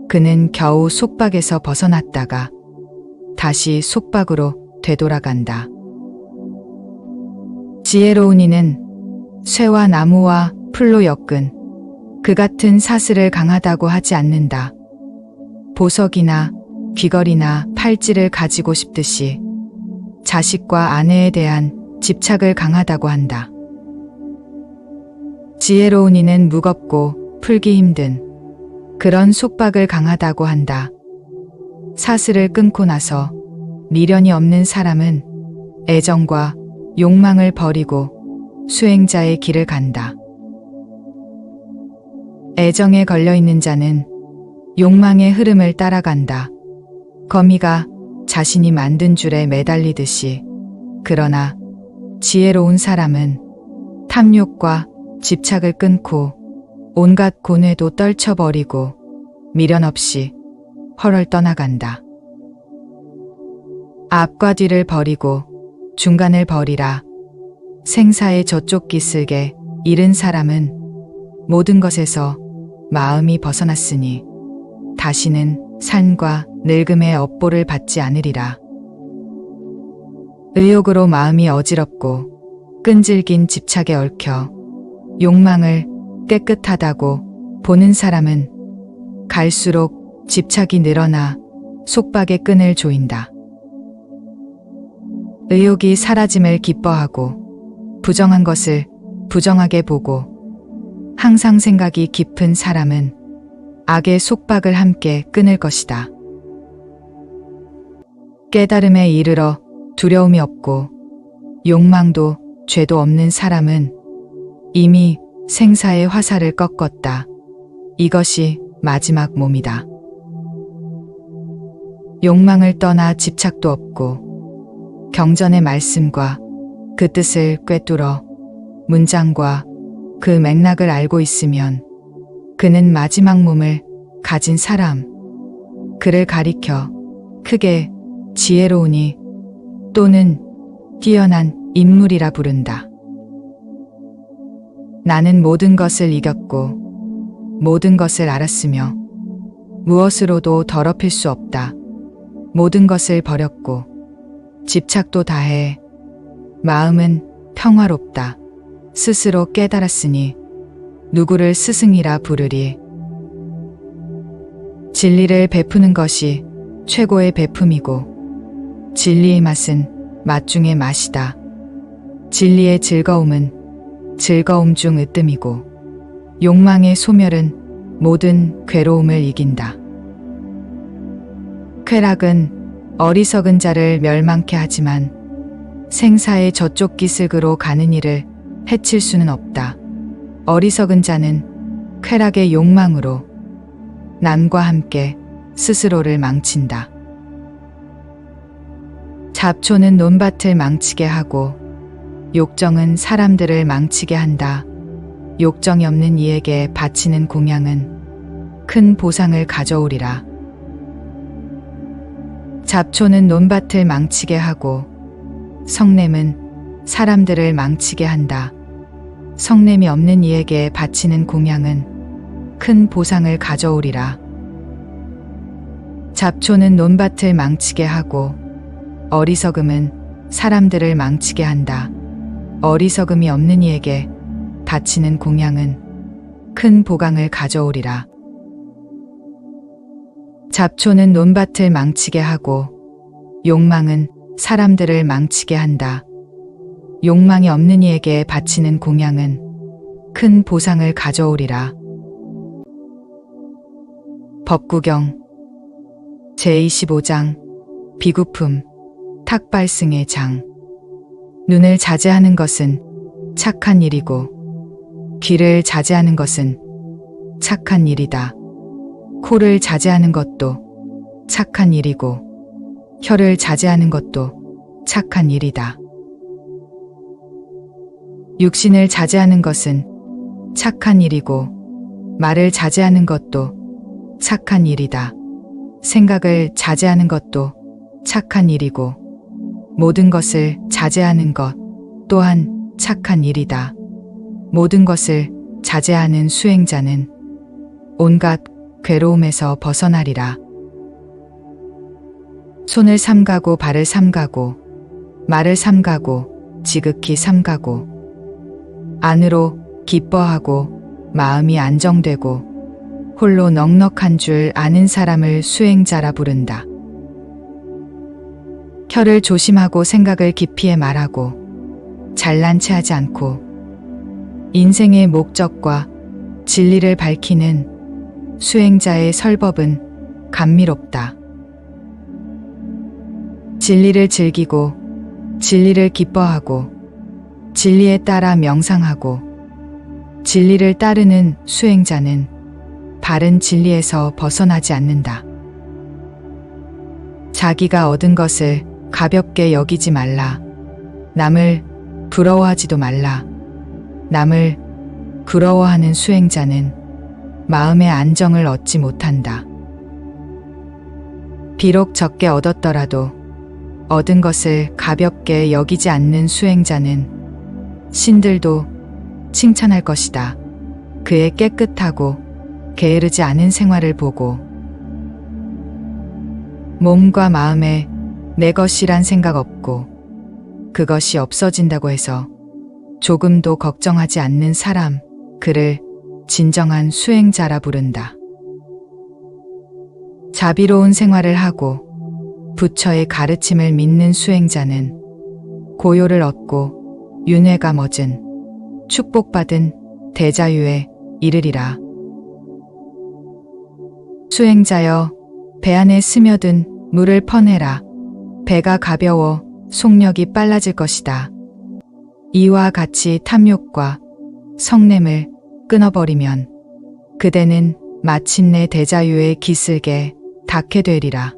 그는 겨우 속박에서 벗어났다가 다시 속박으로 되돌아간다. 지혜로운 이는 쇠와 나무와 풀로 엮은 그 같은 사슬을 강하다고 하지 않는다. 보석이나 귀걸이나 팔찌를 가지고 싶듯이 자식과 아내에 대한 집착을 강하다고 한다. 지혜로운 이는 무겁고 풀기 힘든 그런 속박을 강하다고 한다. 사슬을 끊고 나서 미련이 없는 사람은 애정과 욕망을 버리고 수행자의 길을 간다. 애정에 걸려있는 자는 욕망의 흐름을 따라간다. 거미가 자신이 만든 줄에 매달리듯이. 그러나 지혜로운 사람은 탐욕과 집착을 끊고 온갖 고뇌도 떨쳐버리고 미련 없이 헐헐 떠나간다. 앞과 뒤를 버리고 중간을 버리라. 생사의 저쪽 기슭에 이른 사람은 모든 것에서 마음이 벗어났으니 다시는 산과 늙음의 업보를 받지 않으리라. 의욕으로 마음이 어지럽고 끈질긴 집착에 얽혀 욕망을 깨끗하다고 보는 사람은 갈수록 집착이 늘어나 속박의 끈을 조인다. 의욕이 사라짐을 기뻐하고 부정한 것을 부정하게 보고 항상 생각이 깊은 사람은 악의 속박을 함께 끊을 것이다. 깨달음에 이르러 두려움이 없고 욕망도 죄도 없는 사람은 이미 생사의 화살을 꺾었다. 이것이 마지막 몸이다. 욕망을 떠나 집착도 없고 경전의 말씀과 그 뜻을 꿰뚫어 문장과 그 맥락을 알고 있으면 그는 마지막 몸을 가진 사람, 그를 가리켜 크게 지혜로우니 또는 뛰어난 인물이라 부른다. 나는 모든 것을 이겼고 모든 것을 알았으며 무엇으로도 더럽힐 수 없다. 모든 것을 버렸고 집착도 다해 마음은 평화롭다. 스스로 깨달았으니 누구를 스승이라 부르리. 진리를 베푸는 것이 최고의 베품이고 진리의 맛은 맛 중의 맛이다. 진리의 즐거움은 즐거움 중 으뜸이고 욕망의 소멸은 모든 괴로움을 이긴다. 쾌락은 어리석은 자를 멸망케 하지만 생사의 저쪽 기슭으로 가는 이를 해칠 수는 없다. 어리석은 자는 쾌락의 욕망으로 남과 함께 스스로를 망친다. 잡초는 논밭을 망치게 하고 욕정은 사람들을 망치게 한다. 욕정이 없는 이에게 바치는 공양은 큰 보상을 가져오리라. 잡초는 논밭을 망치게 하고 성냄은 사람들을 망치게 한다. 성냄이 없는 이에게 바치는 공양은 큰 보상을 가져오리라. 잡초는 논밭을 망치게 하고 어리석음은 사람들을 망치게 한다. 어리석음이 없는 이에게 바치는 공양은 큰 보강을 가져오리라. 잡초는 논밭을 망치게 하고 욕망은 사람들을 망치게 한다. 욕망이 없는 이에게 바치는 공양은 큰 보상을 가져오리라. 법구경 제25장 비구품 탁발승의 장. 눈을 자제하는 것은 착한 일이고 귀를 자제하는 것은 착한 일이다. 코를 자제하는 것도 착한 일이고 혀를 자제하는 것도 착한 일이다. 육신을 자제하는 것은 착한 일이고 말을 자제하는 것도 착한 일이다. 생각을 자제하는 것도 착한 일이고 모든 것을 자제하는 것 또한 착한 일이다. 모든 것을 자제하는 수행자는 온갖 괴로움에서 벗어나리라. 손을 삼가고 발을 삼가고 말을 삼가고 지극히 삼가고 안으로 기뻐하고 마음이 안정되고 홀로 넉넉한 줄 아는 사람을 수행자라 부른다. 혀를 조심하고 생각을 깊이에 말하고 잘난 체하지 않고 인생의 목적과 진리를 밝히는 수행자의 설법은 감미롭다. 진리를 즐기고 진리를 기뻐하고 진리에 따라 명상하고 진리를 따르는 수행자는 바른 진리에서 벗어나지 않는다. 자기가 얻은 것을 가볍게 여기지 말라. 남을 부러워하지도 말라. 남을 부러워하는 수행자는 마음의 안정을 얻지 못한다. 비록 적게 얻었더라도 얻은 것을 가볍게 여기지 않는 수행자는 신들도 칭찬할 것이다. 그의 깨끗하고 게으르지 않은 생활을 보고 몸과 마음에 내 것이란 생각 없고 그것이 없어진다고 해서 조금도 걱정하지 않는 사람, 그를 진정한 수행자라 부른다. 자비로운 생활을 하고 부처의 가르침을 믿는 수행자는 고요를 얻고 윤회가 멎은 축복받은 대자유에 이르리라. 수행자여, 배 안에 스며든 물을 퍼내라. 배가 가벼워 속력이 빨라질 것이다. 이와 같이 탐욕과 성냄을 끊어버리면 그대는 마침내 대자유에 기슭에 닿게 되리라.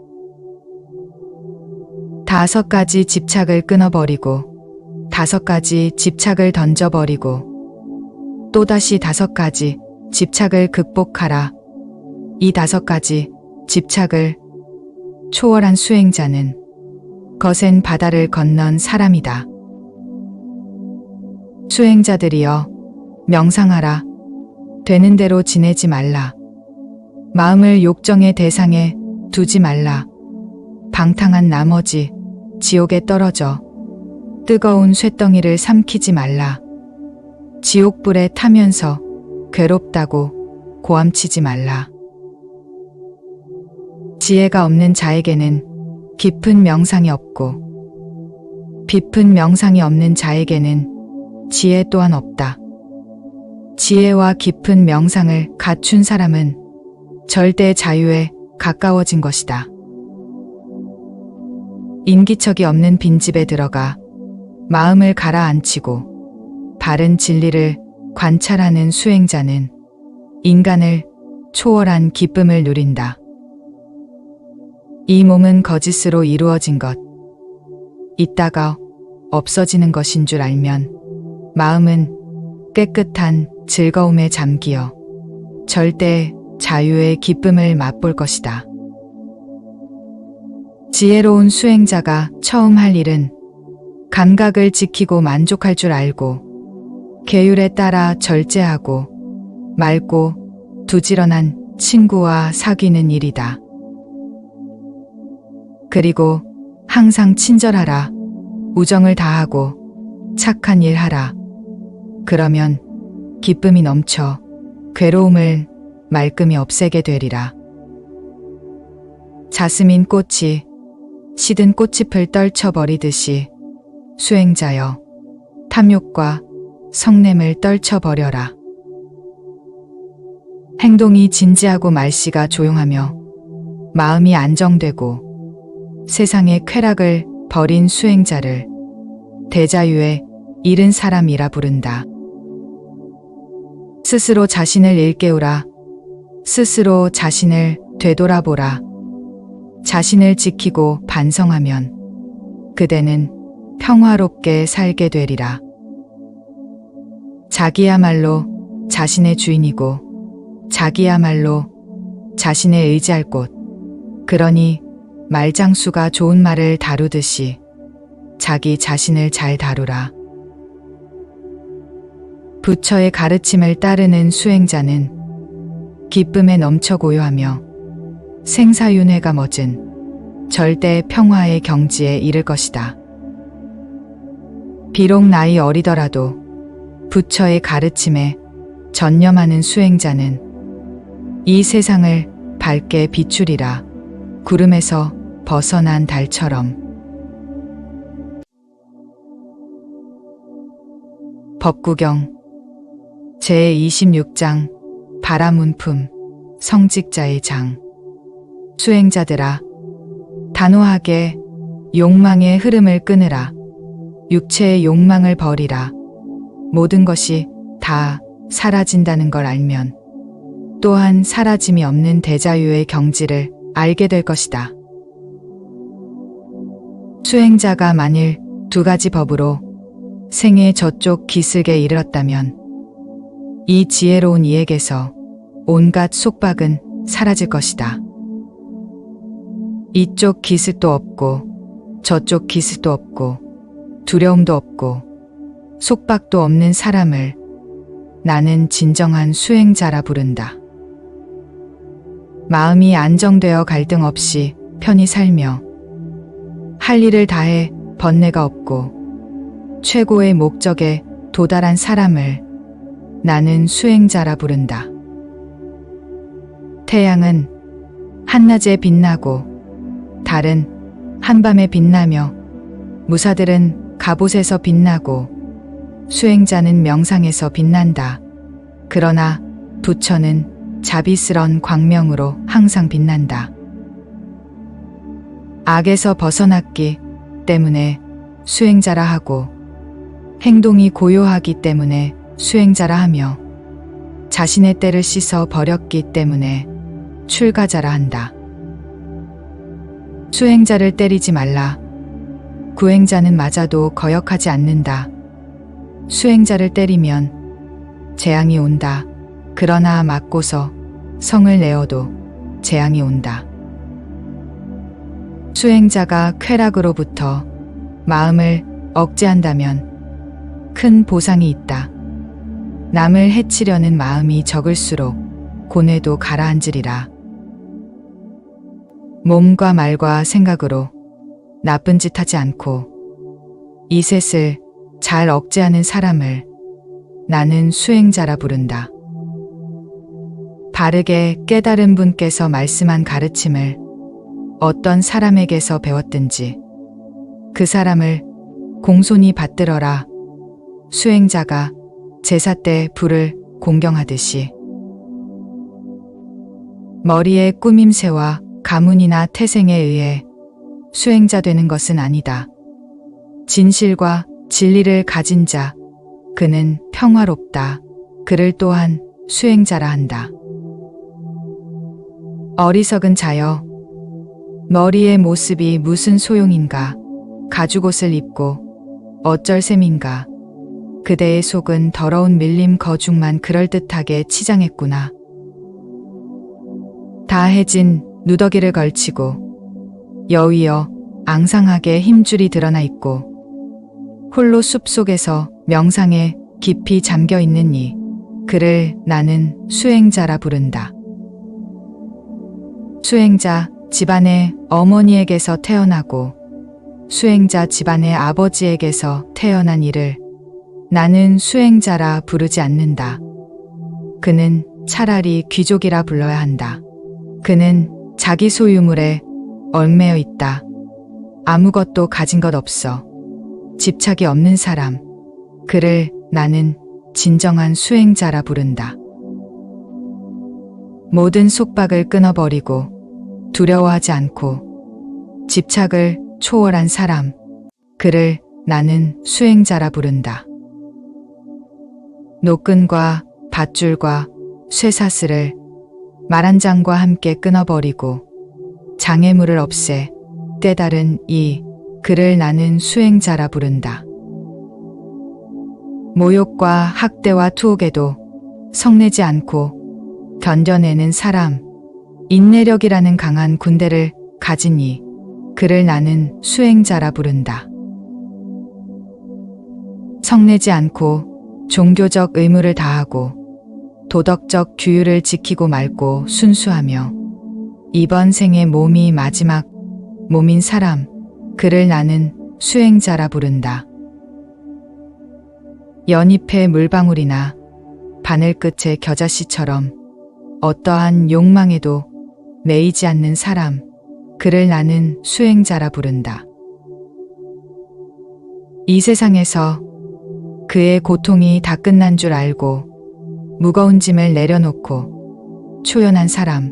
5가지 집착을 끊어버리고 5가지 집착을 던져버리고 또다시 5가지 집착을 극복하라. 이 5가지 집착을 초월한 수행자는 거센 바다를 건넌 사람이다. 수행자들이여, 명상하라. 되는 대로 지내지 말라. 마음을 욕정의 대상에 두지 말라. 방탕한 나머지 지옥에 떨어져 뜨거운 쇳덩이를 삼키지 말라. 지옥불에 타면서 괴롭다고 고함치지 말라. 지혜가 없는 자에게는 깊은 명상이 없고 깊은 명상이 없는 자에게는 지혜 또한 없다. 지혜와 깊은 명상을 갖춘 사람은 절대 자유에 가까워진 것이다. 인기척이 없는 빈집에 들어가 마음을 가라앉히고 바른 진리를 관찰하는 수행자는 인간을 초월한 기쁨을 누린다. 이 몸은 거짓으로 이루어진 것, 있다가 없어지는 것인 줄 알면 마음은 깨끗한 즐거움에 잠기어 절대 자유의 기쁨을 맛볼 것이다. 지혜로운 수행자가 처음 할 일은 감각을 지키고 만족할 줄 알고 계율에 따라 절제하고 맑고 부지런한 친구와 사귀는 일이다. 그리고 항상 친절하라. 우정을 다하고 착한 일 하라. 그러면 기쁨이 넘쳐 괴로움을 말끔히 없애게 되리라. 자스민 꽃이 시든 꽃잎을 떨쳐버리듯이 수행자여, 탐욕과 성냄을 떨쳐버려라. 행동이 진지하고 말씨가 조용하며 마음이 안정되고 세상의 쾌락을 버린 수행자를 대자유에 이른 사람이라 부른다. 스스로 자신을 일깨우라. 스스로 자신을 되돌아보라. 자신을 지키고 반성하면 그대는 평화롭게 살게 되리라. 자기야말로 자신의 주인이고 자기야말로 자신의 의지할 곳. 그러니 말장수가 좋은 말을 다루듯이 자기 자신을 잘 다루라. 부처의 가르침을 따르는 수행자는 기쁨에 넘쳐 고요하며 생사윤회가 멎은 절대 평화의 경지에 이를 것이다. 비록 나이 어리더라도 부처의 가르침에 전념하는 수행자는 이 세상을 밝게 비추리라. 구름에서 벗어난 달처럼. 법구경 제26장 바라문품 성직자의 장. 수행자들아, 단호하게 욕망의 흐름을 끊으라. 육체의 욕망을 버리라. 모든 것이 다 사라진다는 걸 알면 또한 사라짐이 없는 대자유의 경지를 알게 될 것이다. 수행자가 만일 두 가지 법으로 생의 저쪽 기슭에 이르렀다면 이 지혜로운 이에게서 온갖 속박은 사라질 것이다. 이쪽 기슭도 없고 저쪽 기슭도 없고 두려움도 없고 속박도 없는 사람을 나는 진정한 수행자라 부른다. 마음이 안정되어 갈등 없이 편히 살며 할 일을 다해 번뇌가 없고 최고의 목적에 도달한 사람을 나는 수행자라 부른다. 태양은 한낮에 빛나고 달은 한밤에 빛나며 무사들은 갑옷에서 빛나고 수행자는 명상에서 빛난다. 그러나 부처는 자비스런 광명으로 항상 빛난다. 악에서 벗어났기 때문에 수행자라 하고 행동이 고요하기 때문에 수행자라 하며 자신의 때를 씻어 버렸기 때문에 출가자라 한다. 수행자를 때리지 말라. 구행자는 맞아도 거역하지 않는다. 수행자를 때리면 재앙이 온다. 그러나 맞고서 성을 내어도 재앙이 온다. 수행자가 쾌락으로부터 마음을 억제한다면 큰 보상이 있다. 남을 해치려는 마음이 적을수록 고뇌도 가라앉으리라. 몸과 말과 생각으로 나쁜 짓 하지 않고 이 셋을 잘 억제하는 사람을 나는 수행자라 부른다. 바르게 깨달은 분께서 말씀한 가르침을 어떤 사람에게서 배웠든지 그 사람을 공손히 받들어라. 수행자가 제사 때 불을 공경하듯이 머리에 꾸밈새와 가문이나 태생에 의해 수행자 되는 것은 아니다. 진실과 진리를 가진 자, 그는 평화롭다. 그를 또한 수행자라 한다. 어리석은 자여, 머리의 모습이 무슨 소용인가? 가죽옷을 입고 어쩔 셈인가? 그대의 속은 더러운 밀림 거죽만 그럴듯하게 치장했구나. 다 해진 누더기를 걸치고 여위어 앙상하게 힘줄이 드러나 있고 홀로 숲속에서 명상에 깊이 잠겨 있는 이, 그를 나는 수행자라 부른다. 수행자 집안의 어머니에게서 태어나고 수행자 집안의 아버지에게서 태어난 이를 나는 수행자라 부르지 않는다. 그는 차라리 귀족이라 불러야 한다. 그는 자기 소유물에 얽매여 있다. 아무것도 가진 것 없어. 집착이 없는 사람, 그를 나는 진정한 수행자라 부른다. 모든 속박을 끊어버리고 두려워하지 않고 집착을 초월한 사람, 그를 나는 수행자라 부른다. 노끈과 밧줄과 쇠사슬을 말 한 장과 함께 끊어버리고 장애물을 없애 깨달은 이, 그를 나는 수행자라 부른다. 모욕과 학대와 투옥에도 성내지 않고 견뎌내는 사람, 인내력이라는 강한 군대를 가진 이, 그를 나는 수행자라 부른다. 성내지 않고 종교적 의무를 다하고 도덕적 규율을 지키고 맑고 순수하며 이번 생의 몸이 마지막 몸인 사람, 그를 나는 수행자라 부른다. 연잎의 물방울이나 바늘 끝의 겨자씨처럼 어떠한 욕망에도 매이지 않는 사람, 그를 나는 수행자라 부른다. 이 세상에서 그의 고통이 다 끝난 줄 알고 무거운 짐을 내려놓고 초연한 사람,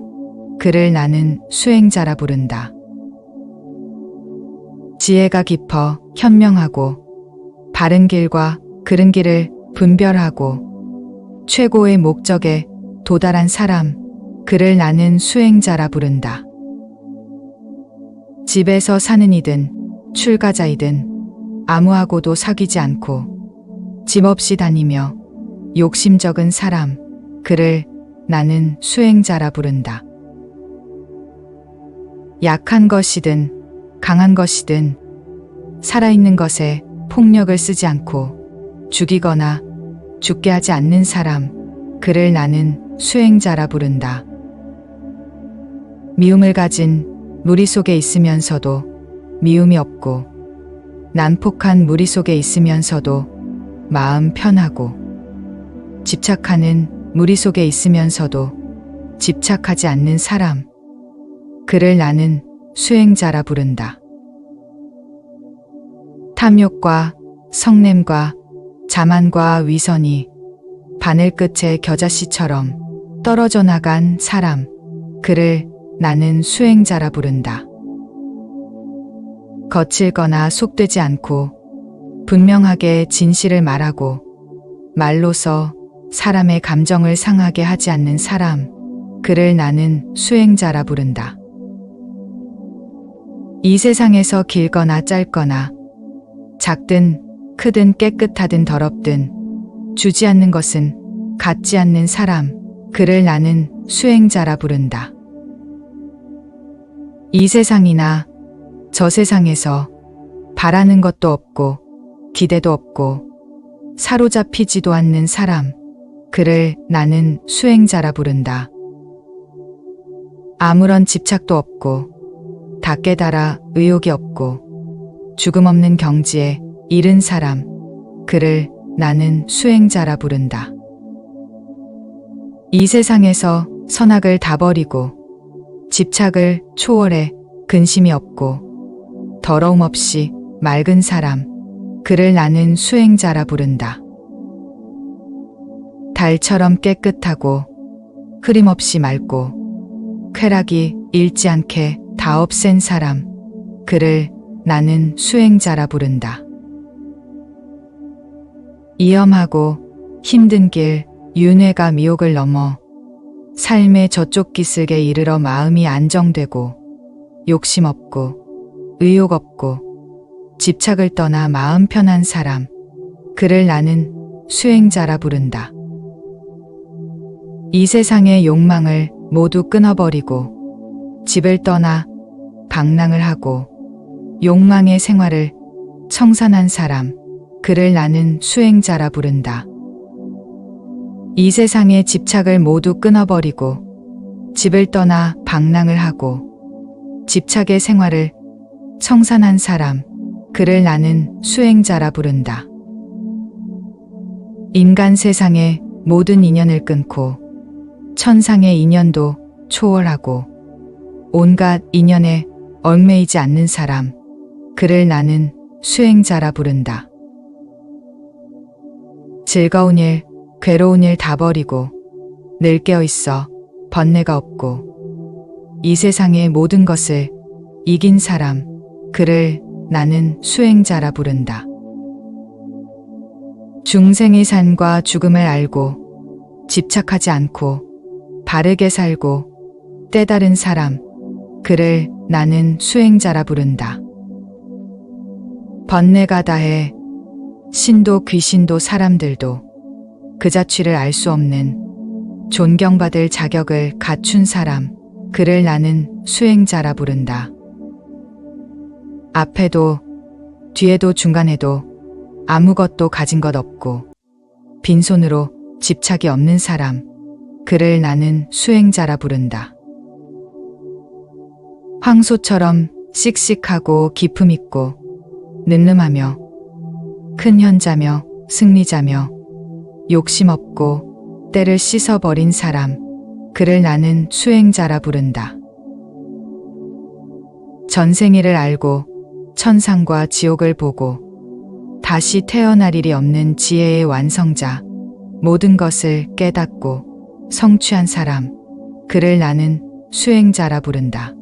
그를 나는 수행자라 부른다. 지혜가 깊어 현명하고 바른 길과 그른 길을 분별하고 최고의 목적에 도달한 사람, 그를 나는 수행자라 부른다. 집에서 사는 이든 출가자이든 아무하고도 사귀지 않고 집 없이 다니며 욕심 적은 사람, 그를 나는 수행자라 부른다. 약한 것이든 강한 것이든 살아있는 것에 폭력을 쓰지 않고 죽이거나 죽게 하지 않는 사람, 그를 나는 수행자라 부른다. 미움을 가진 무리 속에 있으면서도 미움이 없고 난폭한 무리 속에 있으면서도 마음 편하고 집착하는 무리 속에 있으면서도 집착하지 않는 사람, 그를 나는 수행자라 부른다. 탐욕과 성냄과 자만과 위선이 바늘 끝에 겨자씨처럼 떨어져 나간 사람, 그를 나는 수행자라 부른다. 거칠거나 속되지 않고 분명하게 진실을 말하고 말로서 사람의 감정을 상하게 하지 않는 사람, 그를 나는 수행자라 부른다. 이 세상에서 길거나 짧거나 작든 크든 깨끗하든 더럽든 주지 않는 것은 갖지 않는 사람, 그를 나는 수행자라 부른다. 이 세상이나 저 세상에서 바라는 것도 없고 기대도 없고 사로잡히지도 않는 사람, 그를 나는 수행자라 부른다. 아무런 집착도 없고 다 깨달아 의욕이 없고 죽음 없는 경지에 이른 사람, 그를 나는 수행자라 부른다. 이 세상에서 선악을 다 버리고 집착을 초월해 근심이 없고 더러움 없이 맑은 사람, 그를 나는 수행자라 부른다. 달처럼 깨끗하고 흐림 없이 맑고 쾌락이 잃지 않게 다 없앤 사람, 그를 나는 수행자라 부른다. 위험하고 힘든 길, 윤회가 미혹을 넘어 삶의 저쪽 기슭에 이르러 마음이 안정되고 욕심 없고 의욕 없고 집착을 떠나 마음 편한 사람, 그를 나는 수행자라 부른다. 이 세상의 욕망을 모두 끊어버리고 집을 떠나 방랑을 하고 욕망의 생활을 청산한 사람, 그를 나는 수행자라 부른다. 이 세상의 집착을 모두 끊어버리고 집을 떠나 방랑을 하고 집착의 생활을 청산한 사람, 그를 나는 수행자라 부른다. 인간 세상의 모든 인연을 끊고 천상의 인연도 초월하고 온갖 인연에 얽매이지 않는 사람, 그를 나는 수행자라 부른다. 즐거운 일, 괴로운 일 다 버리고 늘 깨어있어 번뇌가 없고 이 세상의 모든 것을 이긴 사람, 그를 나는 수행자라 부른다. 중생의 산과 죽음을 알고 집착하지 않고 바르게 살고 때다른 사람, 그를 나는 수행자라 부른다. 번뇌가 다해 신도 귀신도 사람들도 그 자취를 알 수 없는 존경받을 자격을 갖춘 사람, 그를 나는 수행자라 부른다. 앞에도 뒤에도 중간에도 아무것도 가진 것 없고 빈손으로 집착이 없는 사람, 그를 나는 수행자라 부른다. 황소처럼 씩씩하고 기품 있고 늠름하며 큰 현자며 승리자며 욕심 없고 때를 씻어버린 사람, 그를 나는 수행자라 부른다. 전생일을 알고 천상과 지옥을 보고 다시 태어날 일이 없는 지혜의 완성자, 모든 것을 깨닫고 성취한 사람, 그를 나는 수행자라 부른다.